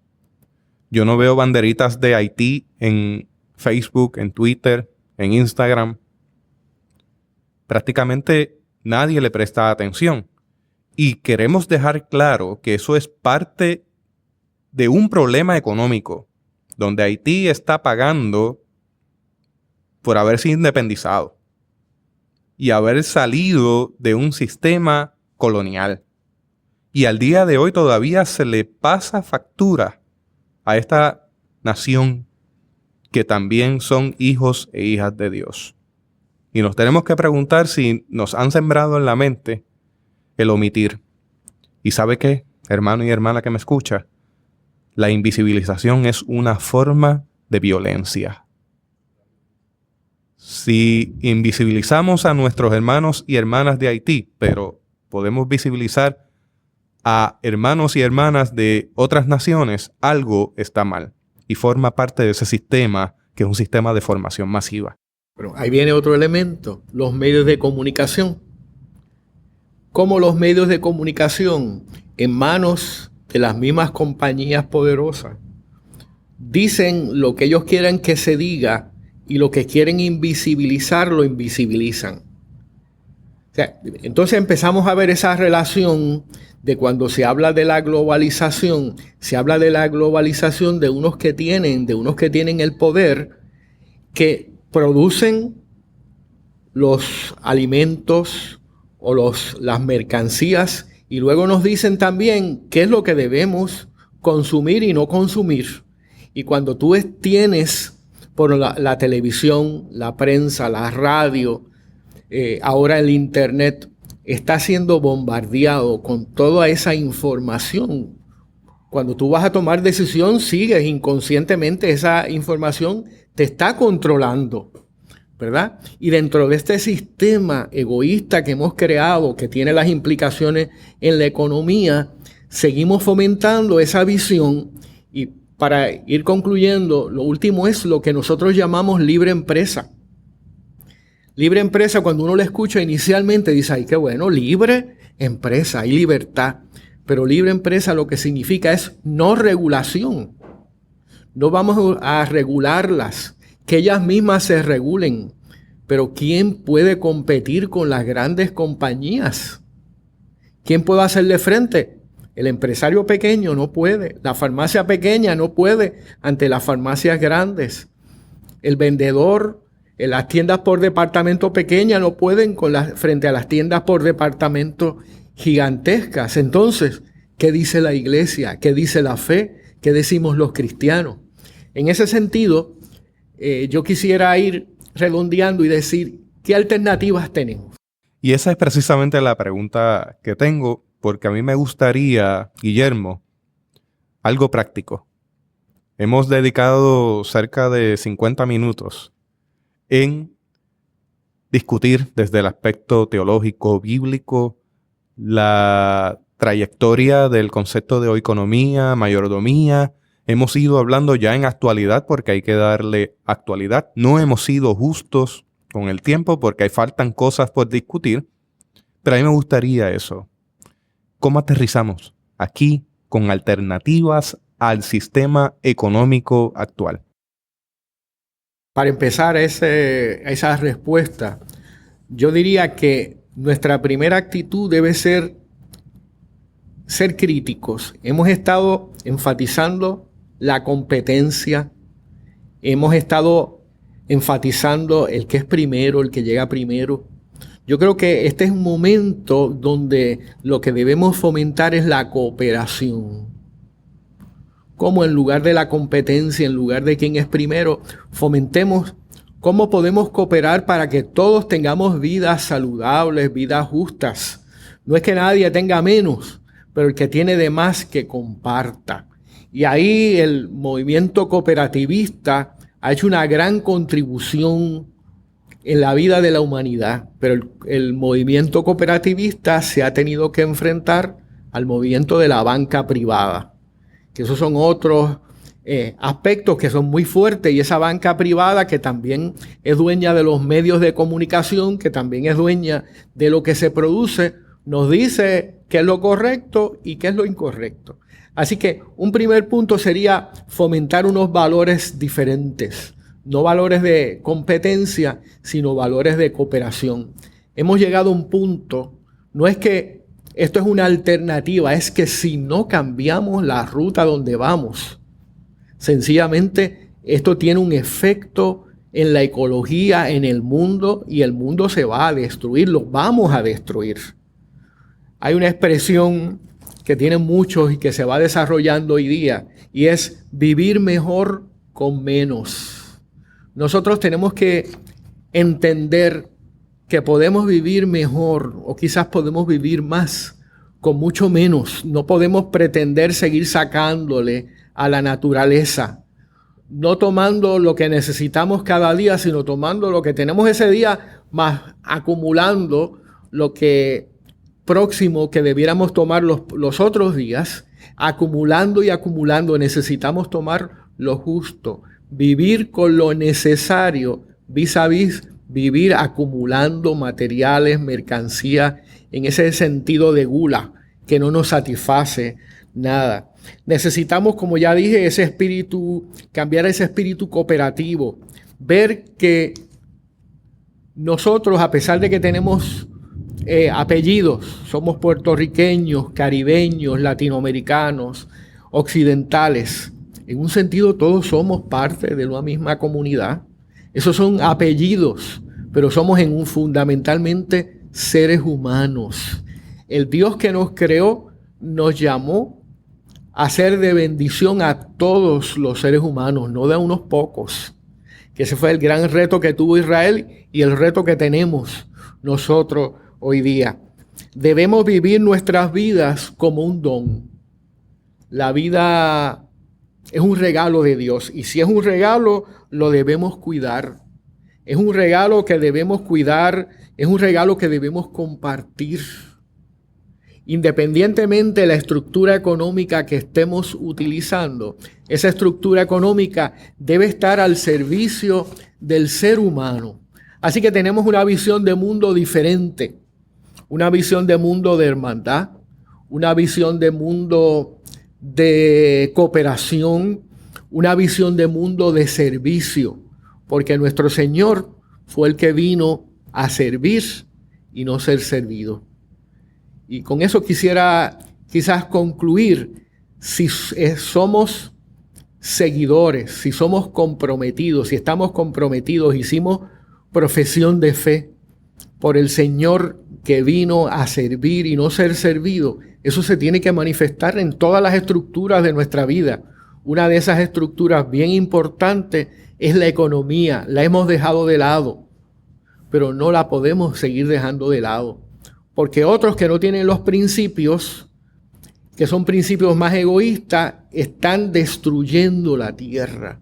Yo no veo banderitas de Haití en Facebook, en Twitter, en Instagram. Prácticamente nadie le presta atención. Y queremos dejar claro que eso es parte de un problema económico, donde Haití está pagando por haberse independizado y haber salido de un sistema colonial. Y al día de hoy todavía se le pasa factura a esta nación que también son hijos e hijas de Dios. Y nos tenemos que preguntar si nos han sembrado en la mente el omitir. ¿Y sabe qué, hermano y hermana que me escucha? La invisibilización es una forma de violencia. Si invisibilizamos a nuestros hermanos y hermanas de Haití, pero podemos visibilizar a hermanos y hermanas de otras naciones, algo está mal y forma parte de ese sistema que es un sistema de formación masiva. Pero ahí viene otro elemento, los medios de comunicación. Cómo los medios de comunicación en manos de las mismas compañías poderosas dicen lo que ellos quieren que se diga y lo que quieren invisibilizar lo invisibilizan. O sea, entonces empezamos a ver esa relación de cuando se habla de la globalización, se habla de la globalización de unos que tienen el poder, que producen los alimentos o las mercancías y luego nos dicen también qué es lo que debemos consumir y no consumir. Y cuando tú tienes por la televisión, la prensa, la radio, ahora el internet, está siendo bombardeado con toda esa información. Cuando tú vas a tomar decisión, sigues inconscientemente esa información, te está controlando. ¿verdad? Y dentro de este sistema egoísta que hemos creado, que tiene las implicaciones en la economía, seguimos fomentando esa visión. Y para ir concluyendo, lo último es lo que nosotros llamamos libre empresa. Libre empresa, cuando uno lo escucha inicialmente, dice, ay, qué bueno, libre empresa, hay libertad. Pero libre empresa lo que significa es no regulación. No vamos a regularlas, que ellas mismas se regulen. Pero ¿quién puede competir con las grandes compañías? ¿Quién puede hacerle frente? El empresario pequeño no puede. La farmacia pequeña no puede ante las farmacias grandes. El vendedor en las tiendas por departamento pequeñas no pueden frente a las tiendas por departamento gigantescas. Entonces, ¿qué dice la iglesia? ¿Qué dice la fe? ¿Qué decimos los cristianos? En ese sentido, yo quisiera ir redondeando y decir, ¿qué alternativas tenemos? Y esa es precisamente la pregunta que tengo, porque a mí me gustaría, Guillermo, algo práctico. Hemos dedicado cerca de 50 minutos en discutir desde el aspecto teológico, bíblico, la trayectoria del concepto de oikonomía, mayordomía. Hemos ido hablando ya en actualidad porque hay que darle actualidad. No hemos sido justos con el tiempo porque faltan cosas por discutir, pero a mí me gustaría eso. ¿Cómo aterrizamos aquí con alternativas al sistema económico actual? Para empezar esa respuesta, yo diría que nuestra primera actitud debe ser críticos. Hemos estado enfatizando la competencia, hemos estado enfatizando el que es primero, el que llega primero. Yo creo que este es un momento donde lo que debemos fomentar es la cooperación. Como en lugar de la competencia, en lugar de quién es primero, fomentemos cómo podemos cooperar para que todos tengamos vidas saludables, vidas justas. No es que nadie tenga menos, pero el que tiene de más que comparta. Y ahí el movimiento cooperativista ha hecho una gran contribución en la vida de la humanidad, pero el movimiento cooperativista se ha tenido que enfrentar al movimiento de la banca privada, que esos son otros aspectos que son muy fuertes, y esa banca privada que también es dueña de los medios de comunicación, que también es dueña de lo que se produce, nos dice qué es lo correcto y qué es lo incorrecto. Así que un primer punto sería fomentar unos valores diferentes, no valores de competencia, sino valores de cooperación. Hemos llegado a un punto, no es que esto es una alternativa, es que si no cambiamos la ruta donde vamos, sencillamente esto tiene un efecto en la ecología, en el mundo, y el mundo se va a destruir, lo vamos a destruir. Hay una expresión que tienen muchos y que se va desarrollando hoy día, y es vivir mejor con menos. Nosotros tenemos que entender que podemos vivir mejor, o quizás podemos vivir más con mucho menos. No podemos pretender seguir sacándole a la naturaleza, no tomando lo que necesitamos cada día, sino tomando lo que tenemos ese día, más acumulando lo que próximo que debiéramos tomar los otros días, acumulando y acumulando. Necesitamos tomar lo justo, vivir con lo necesario, vis a vis vivir acumulando materiales, mercancías, en ese sentido de gula que no nos satisface nada. Necesitamos, como ya dije, ese espíritu, cambiar ese espíritu cooperativo, ver que nosotros, a pesar de que tenemos apellidos, somos puertorriqueños, caribeños, latinoamericanos, occidentales, en un sentido todos somos parte de una misma comunidad. Esos son apellidos, pero somos fundamentalmente seres humanos. El Dios que nos creó nos llamó a ser de bendición a todos los seres humanos, no de unos pocos. Que ese fue el gran reto que tuvo Israel y el reto que tenemos nosotros hoy día. Debemos vivir nuestras vidas como un don. La vida es un regalo de Dios, y si es un regalo, lo debemos cuidar. Es un regalo que debemos cuidar, es un regalo que debemos compartir. Independientemente de la estructura económica que estemos utilizando, esa estructura económica debe estar al servicio del ser humano. Así que tenemos una visión de mundo diferente, una visión de mundo de hermandad, una visión de mundo de cooperación, una visión de mundo de servicio, porque nuestro Señor fue el que vino a servir y no ser servido. Y con eso quisiera quizás concluir, si somos seguidores, si somos comprometidos, si estamos comprometidos, hicimos profesión de fe por el Señor que vino a servir y no ser servido, eso se tiene que manifestar en todas las estructuras de nuestra vida. Una de esas estructuras bien importantes es la economía. La hemos dejado de lado, pero no la podemos seguir dejando de lado. Porque otros que no tienen los principios, que son principios más egoístas, están destruyendo la tierra.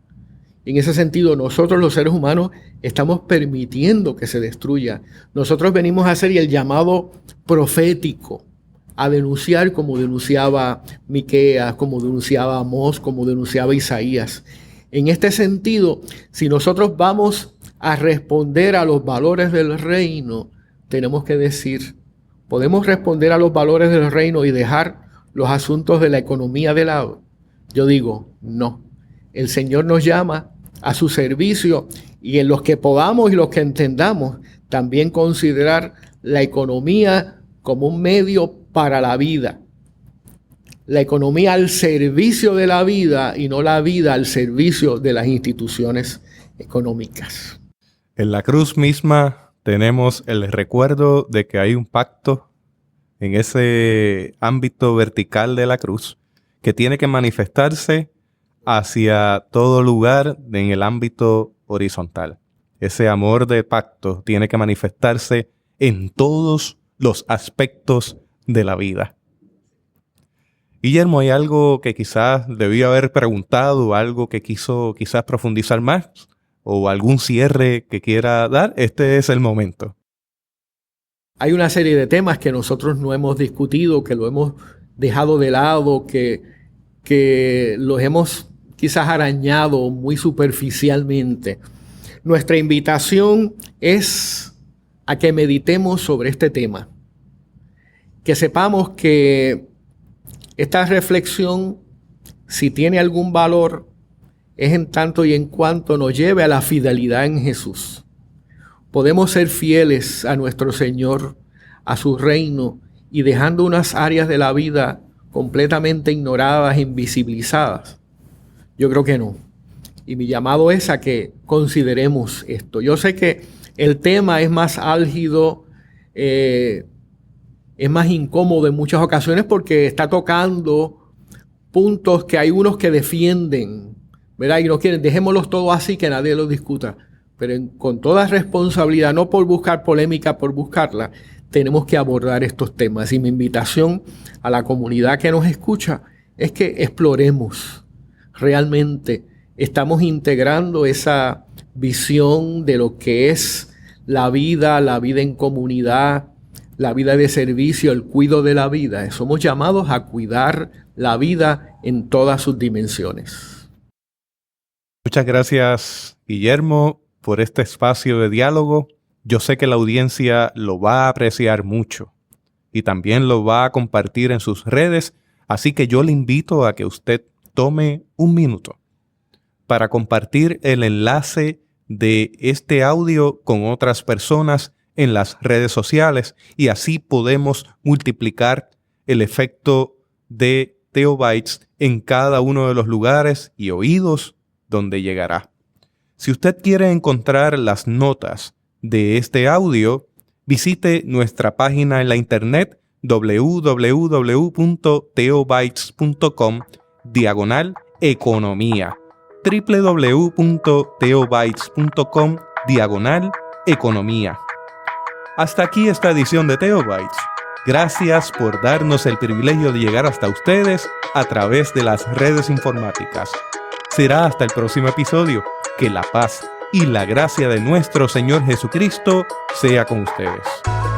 En ese sentido, nosotros los seres humanos estamos permitiendo que se destruya. Nosotros venimos a hacer el llamado profético, a denunciar como denunciaba Miqueas, como denunciaba Amós, como denunciaba Isaías. En este sentido, si nosotros vamos a responder a los valores del reino, tenemos que decir, ¿podemos responder a los valores del reino y dejar los asuntos de la economía de lado? Yo digo, no. El Señor nos llama a su servicio y en los que podamos y los que entendamos, también considerar la economía como un medio para la vida. La economía al servicio de la vida y no la vida al servicio de las instituciones económicas. En la cruz misma tenemos el recuerdo de que hay un pacto en ese ámbito vertical de la cruz que tiene que manifestarse hacia todo lugar en el ámbito horizontal. Ese amor de pacto tiene que manifestarse en todos los aspectos de la vida. Guillermo, ¿hay algo que quizás debía haber preguntado, algo que quiso quizás profundizar más o algún cierre que quiera dar? Este es el momento. Hay una serie de temas que nosotros no hemos discutido, que lo hemos dejado de lado, que los hemos quizás arañado muy superficialmente. Nuestra invitación es a que meditemos sobre este tema, que sepamos que esta reflexión, si tiene algún valor, es en tanto y en cuanto nos lleve a la fidelidad en Jesús. Podemos ser fieles a nuestro Señor, a su reino, y dejando unas áreas de la vida completamente ignoradas, invisibilizadas. Yo creo que no. Y mi llamado es a que consideremos esto. Yo sé que el tema es más álgido, es más incómodo en muchas ocasiones porque está tocando puntos que hay unos que defienden, ¿verdad? Y no quieren, dejémoslos todos así, que nadie los discuta. Pero con toda responsabilidad, no por buscar polémica, por buscarla, tenemos que abordar estos temas. Y mi invitación a la comunidad que nos escucha es que exploremos realmente. Estamos integrando esa visión de lo que es la vida en comunidad, la vida de servicio, el cuidado de la vida. Somos llamados a cuidar la vida en todas sus dimensiones. Muchas gracias, Guillermo, por este espacio de diálogo. Yo sé que la audiencia lo va a apreciar mucho y también lo va a compartir en sus redes, así que yo le invito a que usted tome un minuto para compartir el enlace de este audio con otras personas en las redes sociales y así podemos multiplicar el efecto de Theobites en cada uno de los lugares y oídos donde llegará. Si usted quiere encontrar las notas de este audio, visite nuestra página en la internet www.theobites.com/economía www.theobites.com/economía. Hasta aquí esta edición de Theobites. Gracias por darnos el privilegio de llegar hasta ustedes a través de las redes informáticas. Será hasta el próximo episodio. Que la paz y la gracia de nuestro Señor Jesucristo sea con ustedes.